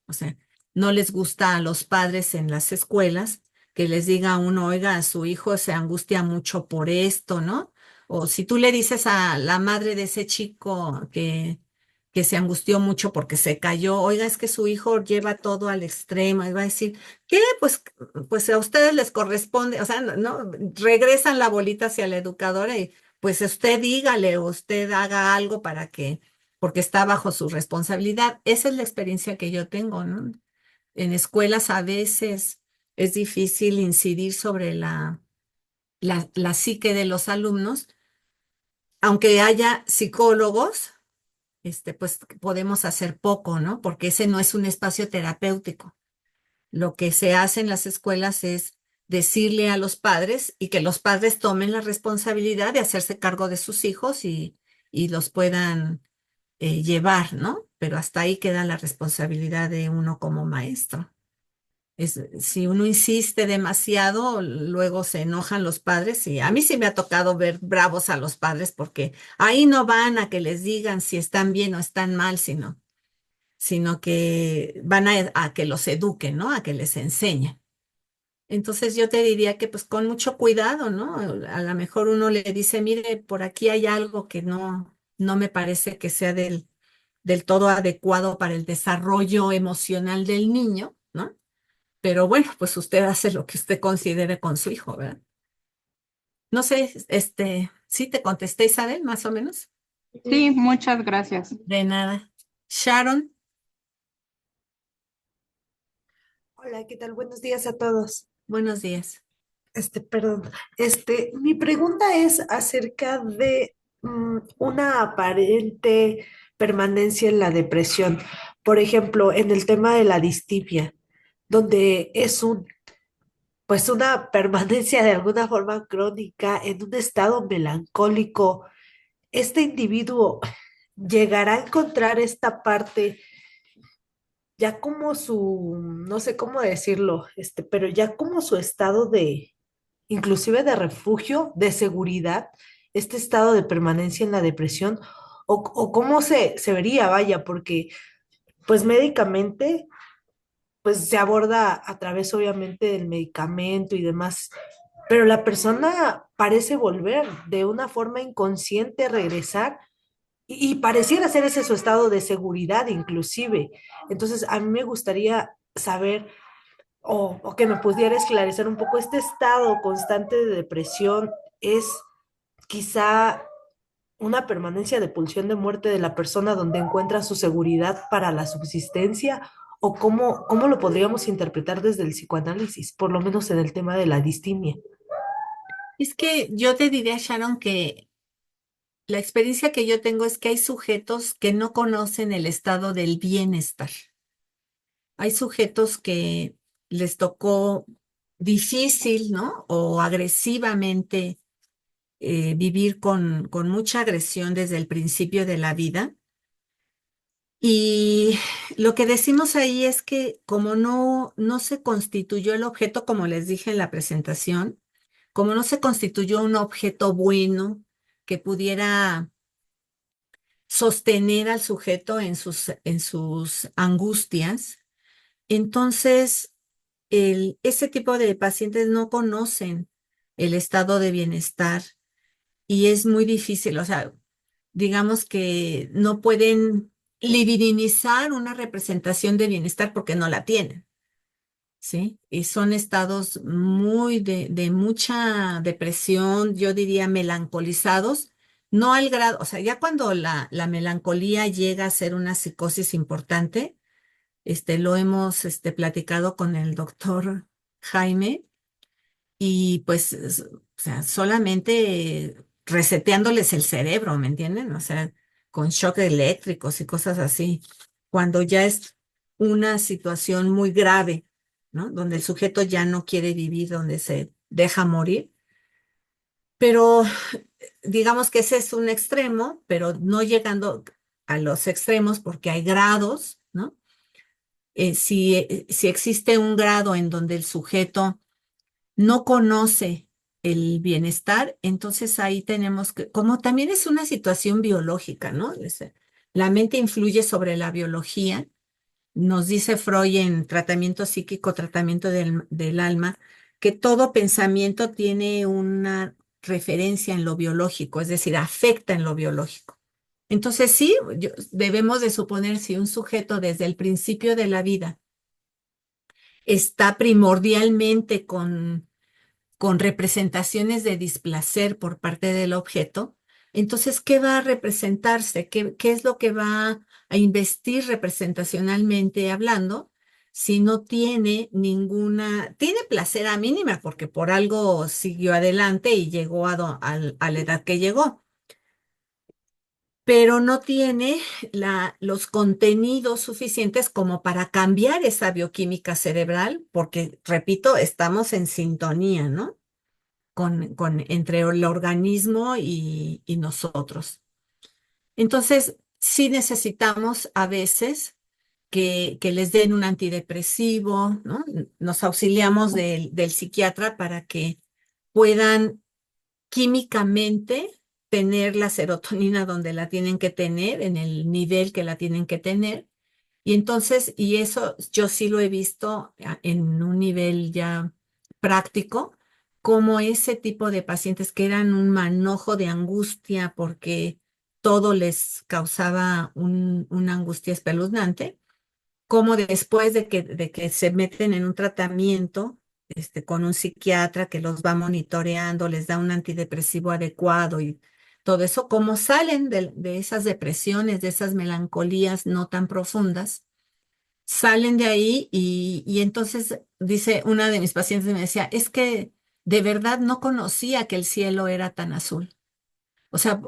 O sea, no les gusta a los padres en las escuelas que les diga a uno, oiga, su hijo se angustia mucho por esto, ¿no? O si tú le dices a la madre de ese chico que se angustió mucho porque se cayó, oiga, es que su hijo lleva todo al extremo, y va a decir, ¿qué? Pues a ustedes les corresponde, o sea, no, regresan la bolita hacia la educadora y pues usted dígale o usted haga algo para que, porque está bajo su responsabilidad. Esa es la experiencia que yo tengo, ¿no? En escuelas a veces es difícil incidir sobre la psique de los alumnos, aunque haya psicólogos, pues podemos hacer poco, ¿no? Porque ese no es un espacio terapéutico. Lo que se hace en las escuelas es decirle a los padres y que los padres tomen la responsabilidad de hacerse cargo de sus hijos y los puedan llevar, ¿no? Pero hasta ahí queda la responsabilidad de uno como maestro. Si uno insiste demasiado, luego se enojan los padres y a mí sí me ha tocado ver bravos a los padres porque ahí no van a que les digan si están bien o están mal, sino que van a que los eduquen, ¿no? A que les enseñen. Entonces yo te diría que pues con mucho cuidado, ¿no? A lo mejor uno le dice, mire, por aquí hay algo que no me parece que sea del todo adecuado para el desarrollo emocional del niño, ¿no? Pero bueno, pues usted hace lo que usted considere con su hijo, ¿verdad? No sé, sí te contesté, Isabel, más o menos. Sí, muchas gracias. De nada. Sharon, Hola, ¿qué tal? Buenos días a todos. buenos días. Perdón. Mi pregunta es acerca de una aparente permanencia en la depresión. Por ejemplo, en el tema de la distimia, donde es pues una permanencia de alguna forma crónica en un estado melancólico. Este individuo llegará a encontrar esta parte ya como no sé cómo decirlo, pero ya como su estado inclusive de refugio, de seguridad, este estado de permanencia en la depresión, o cómo se vería, vaya, porque pues médicamente, pues se aborda a través obviamente del medicamento y demás, pero la persona parece volver de una forma inconsciente, regresar, y pareciera ser ese su estado de seguridad inclusive. Entonces, a mí me gustaría saber o que me pudiera esclarecer un poco este estado constante de depresión es quizá una permanencia de pulsión de muerte de la persona donde encuentra su seguridad para la subsistencia o cómo lo podríamos interpretar desde el psicoanálisis, por lo menos en el tema de la distimia. Es que yo te diría, Sharon, que la experiencia que yo tengo es que hay sujetos que no conocen el estado del bienestar. Hay sujetos que les tocó difícil, ¿no? O agresivamente vivir con mucha agresión desde el principio de la vida. Y lo que decimos ahí es que como no se constituyó el objeto, como les dije en la presentación, como no se constituyó un objeto bueno que pudiera sostener al sujeto en sus angustias, entonces ese tipo de pacientes no conocen el estado de bienestar y es muy difícil, o sea, digamos que no pueden libidinizar una representación de bienestar porque no la tienen, ¿sí? Y son estados muy de mucha depresión, yo diría melancolizados, no al grado, o sea, ya cuando la melancolía llega a ser una psicosis importante, lo hemos platicado con el doctor Jaime y pues, o sea, solamente reseteándoles el cerebro, ¿me entienden? O sea, con shock eléctricos y cosas así, cuando ya es una situación muy grave, ¿no? Donde el sujeto ya no quiere vivir, donde se deja morir. Pero digamos que ese es un extremo, pero no llegando a los extremos porque hay grados, ¿no? Si existe un grado en donde el sujeto no conoce el bienestar, entonces ahí tenemos que, como también es una situación biológica, ¿no? La mente influye sobre la biología. Nos dice Freud en Tratamiento Psíquico, Tratamiento del Alma, que todo pensamiento tiene una referencia en lo biológico, es decir, afecta en lo biológico. Entonces sí, debemos de suponer si un sujeto desde el principio de la vida está primordialmente con representaciones de displacer por parte del objeto, entonces, ¿qué va a representarse? ¿Qué es lo que va a investir representacionalmente hablando? Si no tiene tiene placer a mínima, porque por algo siguió adelante y llegó a la edad que llegó, pero no tiene los contenidos suficientes como para cambiar esa bioquímica cerebral, porque, repito, estamos en sintonía, ¿no? Entre el organismo y nosotros. Entonces, sí necesitamos a veces que les den un antidepresivo, ¿no? Nos auxiliamos del psiquiatra para que puedan químicamente tener la serotonina donde la tienen que tener, en el nivel que la tienen que tener. Y entonces, y eso yo sí lo he visto en un nivel ya práctico, como ese tipo de pacientes que eran un manojo de angustia porque todo les causaba una angustia espeluznante, como después de que se meten en un tratamiento con un psiquiatra que los va monitoreando, les da un antidepresivo adecuado y todo eso, cómo salen de esas depresiones, de esas melancolías no tan profundas, salen de ahí y entonces dice una de mis pacientes me decía, es que de verdad no conocía que el cielo era tan azul. O sea,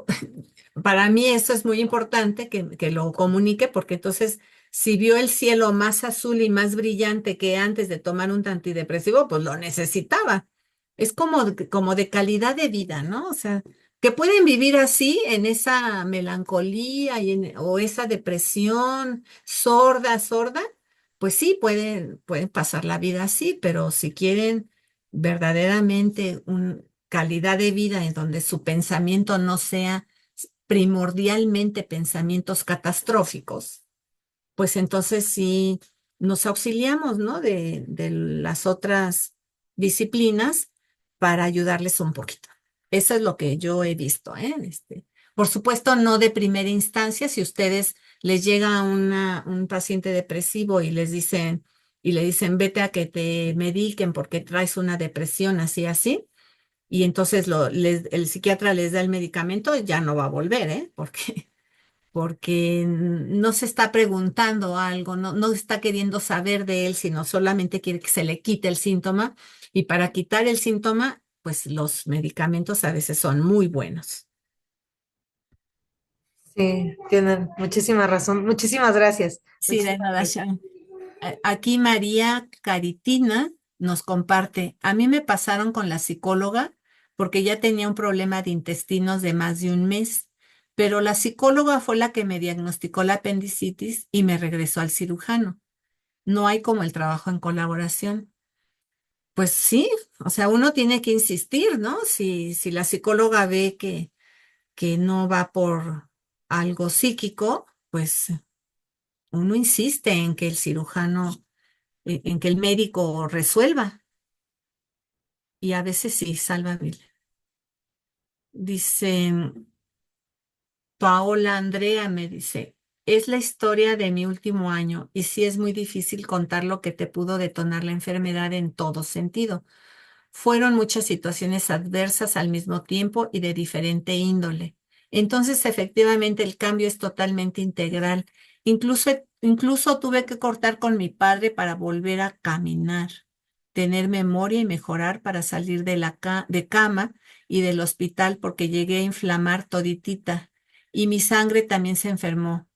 para mí eso es muy importante que lo comunique porque entonces si vio el cielo más azul y más brillante que antes de tomar un antidepresivo, pues lo necesitaba. Es como de calidad de vida, ¿no? O sea, que pueden vivir así en esa melancolía o esa depresión sorda, pues sí, pueden pasar la vida así, pero si quieren verdaderamente calidad de vida en donde su pensamiento no sea primordialmente pensamientos catastróficos, pues entonces sí nos auxiliamos, ¿no? De las otras disciplinas para ayudarles un poquito. Eso es lo que yo he visto, ¿eh? Por supuesto, no de primera instancia, si ustedes les llega un paciente depresivo y le dicen, vete a que te mediquen porque traes una depresión así, así, y entonces el psiquiatra les da el medicamento, ya no va a volver, ¿eh? Porque no se está preguntando algo, no está queriendo saber de él, sino solamente quiere que se le quite el síntoma. Y para quitar el síntoma, pues los medicamentos a veces son muy buenos. Sí, tienen muchísima razón. Muchísimas gracias. Sí, de Muchísimas nada, gracias. Sharon. Aquí María Caritina nos comparte, a mí me pasaron con la psicóloga porque ya tenía un problema de intestinos de más de un mes, pero la psicóloga fue la que me diagnosticó la apendicitis y me regresó al cirujano. No hay como el trabajo en colaboración. Pues sí, o sea, uno tiene que insistir, ¿no? Si la psicóloga ve que no va por algo psíquico, pues uno insiste en que el cirujano en que el médico resuelva y a veces sí salva vidas. Dice Paola Andrea, me dice, es la historia de mi último año y sí es muy difícil contar lo que te pudo detonar la enfermedad en todo sentido. Fueron muchas situaciones adversas al mismo tiempo y de diferente índole. Entonces, efectivamente, el cambio es totalmente integral. Incluso tuve que cortar con mi padre para volver a caminar, tener memoria y mejorar para salir de cama y del hospital porque llegué a inflamar toditita y mi sangre también se enfermó.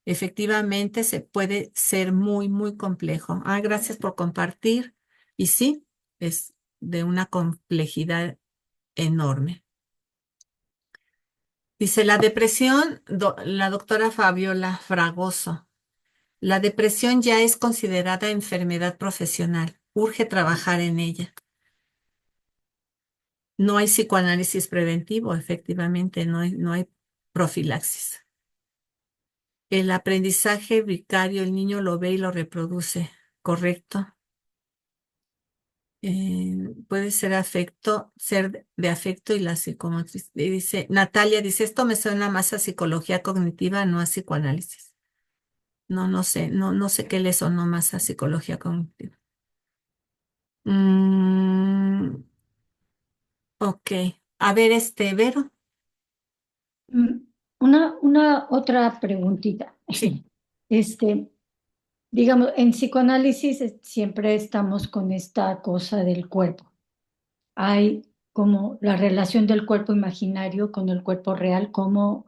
Efectivamente, se puede ser muy, muy complejo. Ah, gracias por compartir. Y sí, es de una complejidad enorme. Dice la depresión, la doctora Fabiola Fragoso, la depresión ya es considerada enfermedad profesional. Urge trabajar en ella. No hay psicoanálisis preventivo, efectivamente, no hay profilaxis. El aprendizaje vicario, el niño lo ve y lo reproduce, ¿correcto? Puede ser ser de afecto y la psicomotriz. Dice, Natalia dice, esto me suena más a psicología cognitiva, no a psicoanálisis. No sé, no sé qué le sonó más a psicología cognitiva. Mm, ok. A ver, Vero. Mm, una otra preguntita. Sí. Este, digamos, en psicoanálisis siempre estamos con esta cosa del cuerpo. Hay como la relación del cuerpo imaginario con el cuerpo real, cómo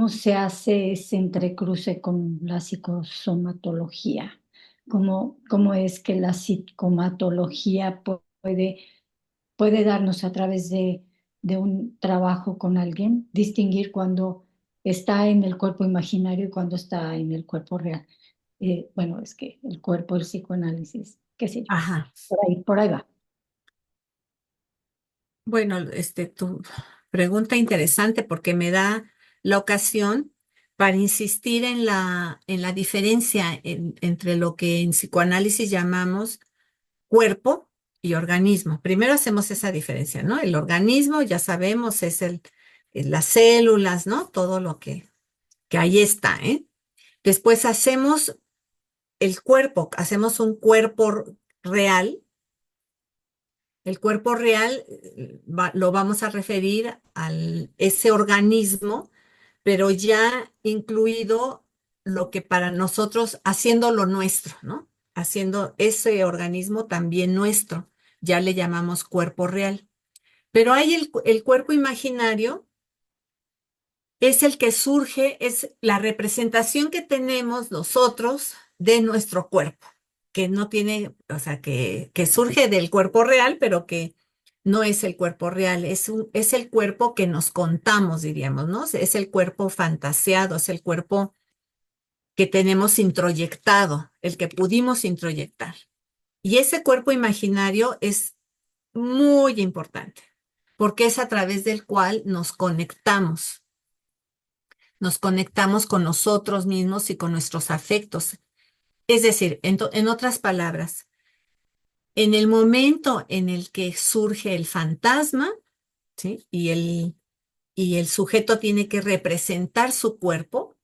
se hace ese entrecruce con la psicosomatología, cómo es que la psicomatología puede darnos a través de un trabajo con alguien, distinguir cuando está en el cuerpo imaginario y cuando está en el cuerpo real. Bueno, es que el cuerpo, el psicoanálisis, qué sé yo, Ajá. por ahí va. Bueno, tu pregunta interesante porque me da la ocasión para insistir en la diferencia entre lo que en psicoanálisis llamamos cuerpo y organismo. Primero hacemos esa diferencia, ¿no? El organismo, ya sabemos, es las células, ¿no? Todo lo que ahí está, ¿eh? Después hacemos el cuerpo, hacemos un cuerpo real El cuerpo real lo vamos a referir a ese organismo, pero ya incluido lo que para nosotros, haciéndolo nuestro, ¿no? Haciendo ese organismo también nuestro, ya le llamamos cuerpo real. Pero hay el cuerpo imaginario, es el que surge, es la representación que tenemos nosotros de nuestro cuerpo, que no tiene, o sea, que surge del cuerpo real, pero que no es el cuerpo real, es el cuerpo que nos contamos, diríamos, ¿no? Es el cuerpo fantaseado, es el cuerpo que tenemos introyectado, el que pudimos introyectar. Y ese cuerpo imaginario es muy importante, porque es a través del cual nos conectamos con nosotros mismos y con nuestros afectos. Es decir, en otras palabras, en el momento en el que surge el fantasma, ¿sí? Y el sujeto tiene que representar su cuerpo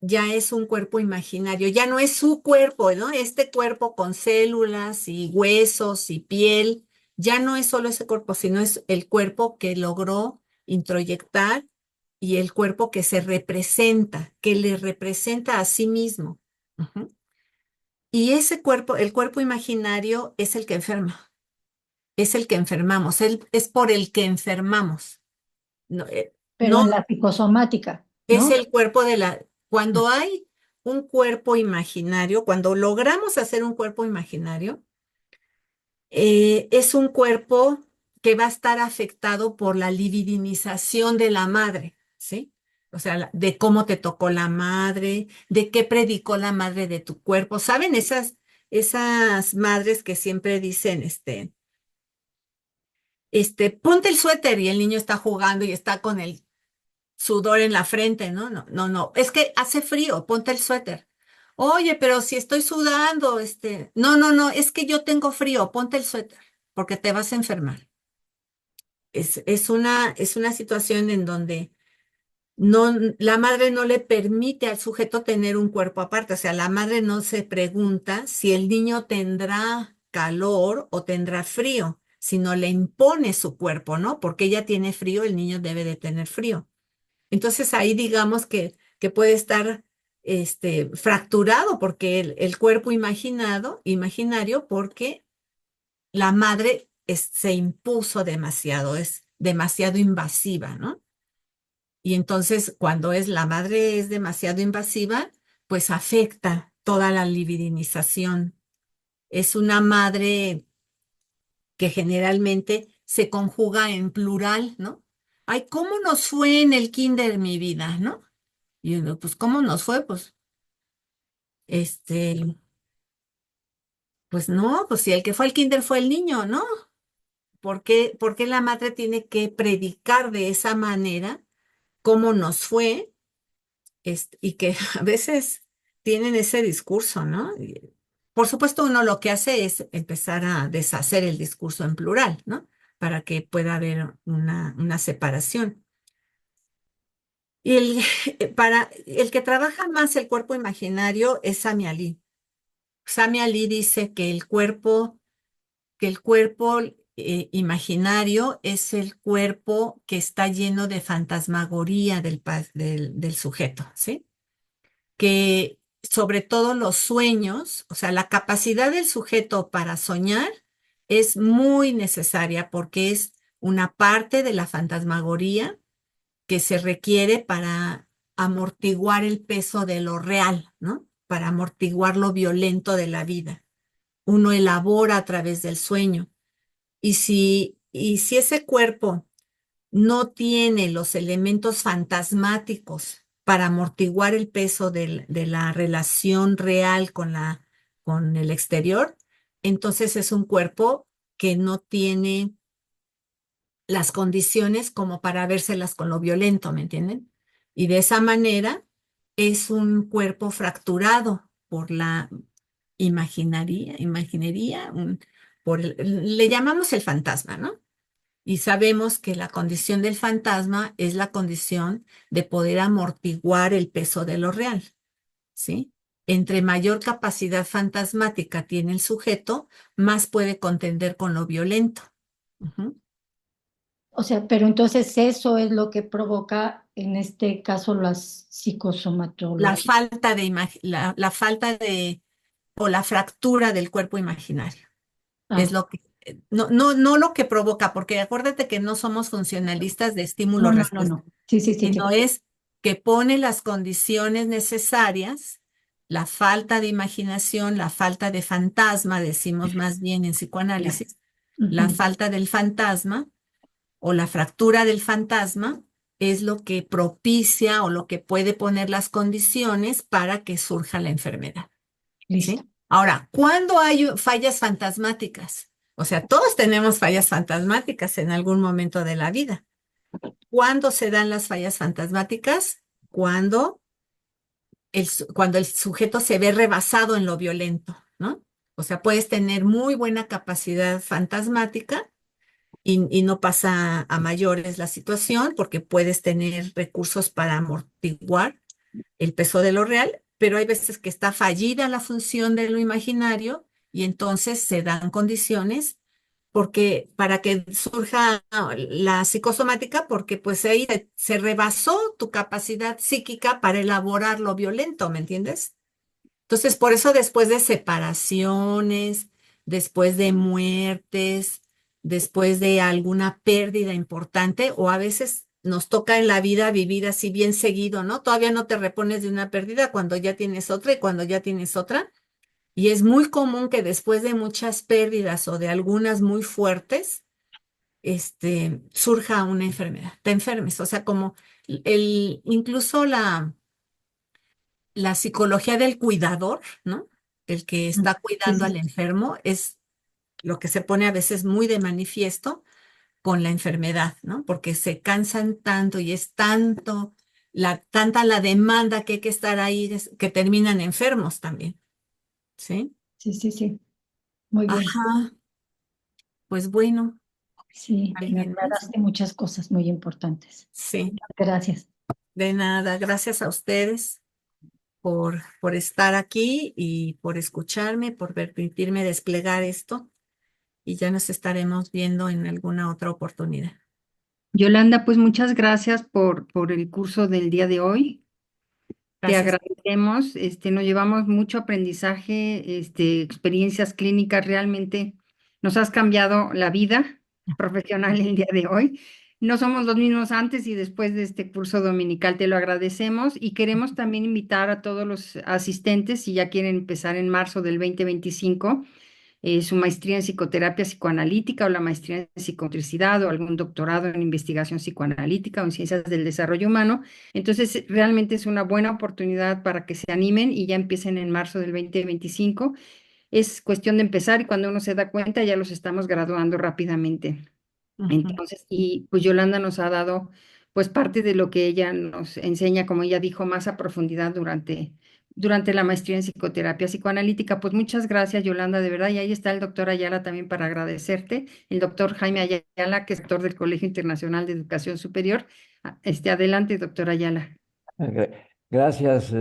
ya es un cuerpo imaginario, ya no es su cuerpo, ¿no? Este cuerpo con células y huesos y piel, ya no es solo ese cuerpo, sino es el cuerpo que logró introyectar y el cuerpo que se representa, que le representa a sí mismo. Ujú. Y ese cuerpo, el cuerpo imaginario, es el que enferma, es el que enfermamos, es por el que enfermamos. No, pero no en la psicosomática, es ¿no? el cuerpo de la... Cuando hay un cuerpo imaginario, cuando logramos hacer un cuerpo imaginario, es un cuerpo que va a estar afectado por la libidinización de la madre, ¿sí? O sea, de cómo te tocó la madre, de qué predicó la madre de tu cuerpo. ¿Saben esas madres que siempre dicen, ponte el suéter y el niño está jugando y está con el sudor en la frente, ¿no? No, no, no. Es que hace frío, ponte el suéter. Oye, pero si estoy sudando, no, no, no, es que yo tengo frío, ponte el suéter, porque te vas a enfermar. Es una situación en donde no, la madre no le permite al sujeto tener un cuerpo aparte. O sea, la madre no se pregunta si el niño tendrá calor o tendrá frío, sino le impone su cuerpo, ¿no? Porque ella tiene frío, el niño debe de tener frío. Entonces ahí digamos que puede estar fracturado porque el cuerpo imaginario, porque la madre se impuso demasiado, es demasiado invasiva, ¿no? Y entonces cuando la madre es demasiado invasiva, pues afecta toda la libidinización. Es una madre que generalmente se conjuga en plural, ¿no? Ay, ¿cómo nos fue en el kinder, mi vida, ¿no? Y uno, pues, ¿cómo nos fue? Este, pues no, pues si el que fue al kinder fue el niño, ¿no? Por qué la madre tiene que predicar de esa manera cómo nos fue? Y que a veces tienen ese discurso, ¿no? Por supuesto, uno lo que hace es empezar a deshacer el discurso en plural, ¿no? Para que pueda haber una separación. Y para el que trabaja más el cuerpo imaginario es Sami Ali. Sami Ali dice que el cuerpo imaginario es el cuerpo que está lleno de fantasmagoría del sujeto, ¿sí? Que sobre todo los sueños, o sea, la capacidad del sujeto para soñar es muy necesaria porque es una parte de la fantasmagoría que se requiere para amortiguar el peso de lo real, ¿no? Para amortiguar lo violento de la vida. Uno elabora a través del sueño. Y si ese cuerpo no tiene los elementos fantasmáticos para amortiguar el peso de la relación real con el exterior, entonces es un cuerpo que no tiene las condiciones como para vérselas con lo violento, ¿me entienden? Y de esa manera es un cuerpo fracturado por la imaginería, le llamamos el fantasma, ¿no? Y sabemos que la condición del fantasma es la condición de poder amortiguar el peso de lo real, ¿sí? Entre mayor capacidad fantasmática tiene el sujeto, más puede contender con lo violento. Ujú. O sea, pero entonces eso es lo que provoca en este caso las La psicosomatologías. falta de la falta de o la fractura del cuerpo imaginario. Es Ah, lo que, no lo que provoca, porque acuérdate que no somos funcionalistas de no, no, no, estímulo-respuesta, no. Sí, sí, sí, sino sí. es que pone las condiciones necesarias, la falta de imaginación, la falta de fantasma, decimos más bien en Ya. psicoanálisis, la Ujú. falta del fantasma o la fractura del fantasma es lo que propicia o lo que puede poner las condiciones para que surja la enfermedad. Listo. ¿Sí? Ahora, ¿cuándo hay fallas fantasmáticas? O sea, todos tenemos fallas fantasmáticas en algún momento de la vida. ¿Cuándo se dan las fallas fantasmáticas? Cuando cuando el sujeto se ve rebasado en lo violento, ¿no? O sea, puedes tener muy buena capacidad fantasmática y no pasa a mayores la situación porque puedes tener recursos para amortiguar el peso de lo real, pero hay veces que está fallida la función de lo imaginario y entonces se dan condiciones porque para que surja la psicosomática, porque pues ahí se rebasó tu capacidad psíquica para elaborar lo violento, ¿me entiendes? Entonces, por eso después de separaciones, después de muertes, después de alguna pérdida importante, o a veces nos toca en la vida vivir así bien seguido, ¿no? Todavía no te repones de una pérdida cuando ya tienes otra y cuando ya tienes otra. Y es muy común que después de muchas pérdidas o de algunas muy fuertes, surja una enfermedad, te enfermes. O sea, como incluso la psicología del cuidador, ¿no? El que está Sí, cuidando sí, al enfermo es lo que se pone a veces muy de manifiesto con la enfermedad, ¿no? Porque se cansan tanto y es tanto, tanta la demanda que hay que estar ahí que terminan enfermos también, ¿sí? sí, sí, sí. Muy bien. Ajá, pues bueno, Sí, me ¿alguien más? aclaraste muchas cosas muy importantes. Sí, Gracias. de nada. Gracias a ustedes por estar aquí y por escucharme, por permitirme desplegar esto. Y ya nos estaremos viendo en alguna otra oportunidad. Yolanda, pues muchas gracias por el curso del día de hoy. Te Gracias. agradecemos, nos llevamos mucho aprendizaje, experiencias clínicas, realmente nos has cambiado la vida profesional el día de hoy. No somos los mismos antes y después de este curso dominical, te lo agradecemos y queremos también invitar a todos los asistentes, si ya quieren empezar en marzo del 2025 su maestría en psicoterapia psicoanalítica o la maestría en psicomotricidad o algún doctorado en investigación psicoanalítica o en ciencias del desarrollo humano. Entonces, realmente es una buena oportunidad para que se animen y ya empiecen en marzo del 2025. Es cuestión de empezar y cuando uno se da cuenta ya los estamos graduando rápidamente. Ujú, Entonces, y pues Yolanda nos ha dado pues parte de lo que ella nos enseña, como ella dijo, más a profundidad durante la maestría en psicoterapia psicoanalítica. Pues muchas gracias, Yolanda, de verdad. Y ahí está el doctor Ayala también para agradecerte, el doctor Jaime Ayala, que es doctor del Colegio Internacional de Educación Superior. Adelante, doctor Ayala. Gracias,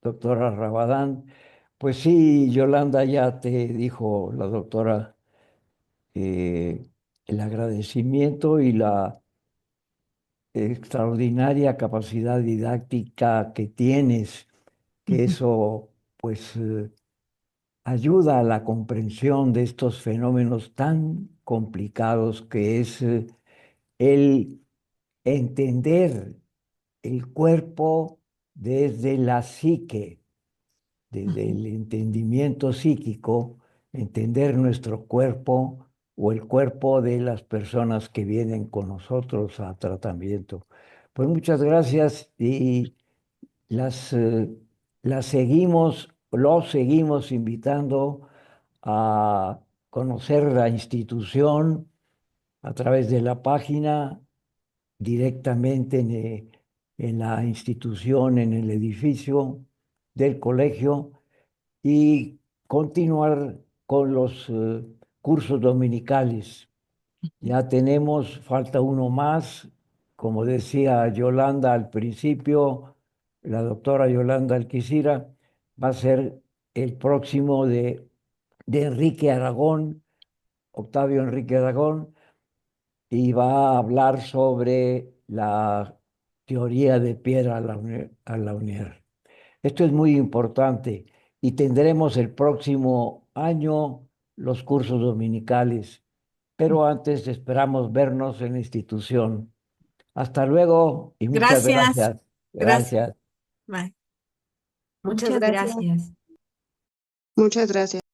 doctora Rabadán. Pues sí, Yolanda, ya te dijo la doctora el agradecimiento y la extraordinaria capacidad didáctica que tienes, que ujú, eso pues ayuda a la comprensión de estos fenómenos tan complicados que es el entender el cuerpo desde la psique, desde ujú. el entendimiento psíquico, entender nuestro cuerpo o el cuerpo de las personas que vienen con nosotros a tratamiento. Pues muchas gracias y las, eh, las seguimos, los seguimos invitando a conocer la institución a través de la página directamente en la institución, en el edificio del colegio y continuar con los cursos dominicales. Ya tenemos, falta uno más, como decía Yolanda al principio, la doctora Yolanda Alquicira, va a ser el próximo de Enrique Aragón, Octavio Enrique Aragón, y va a hablar sobre la teoría de piedra a la unidad. Esto es muy importante y tendremos el próximo año los cursos dominicales, pero antes esperamos vernos en la institución. Hasta luego y muchas Gracias. gracias. Gracias. Gracias. Bye. Muchas Muchas gracias. gracias. Muchas gracias.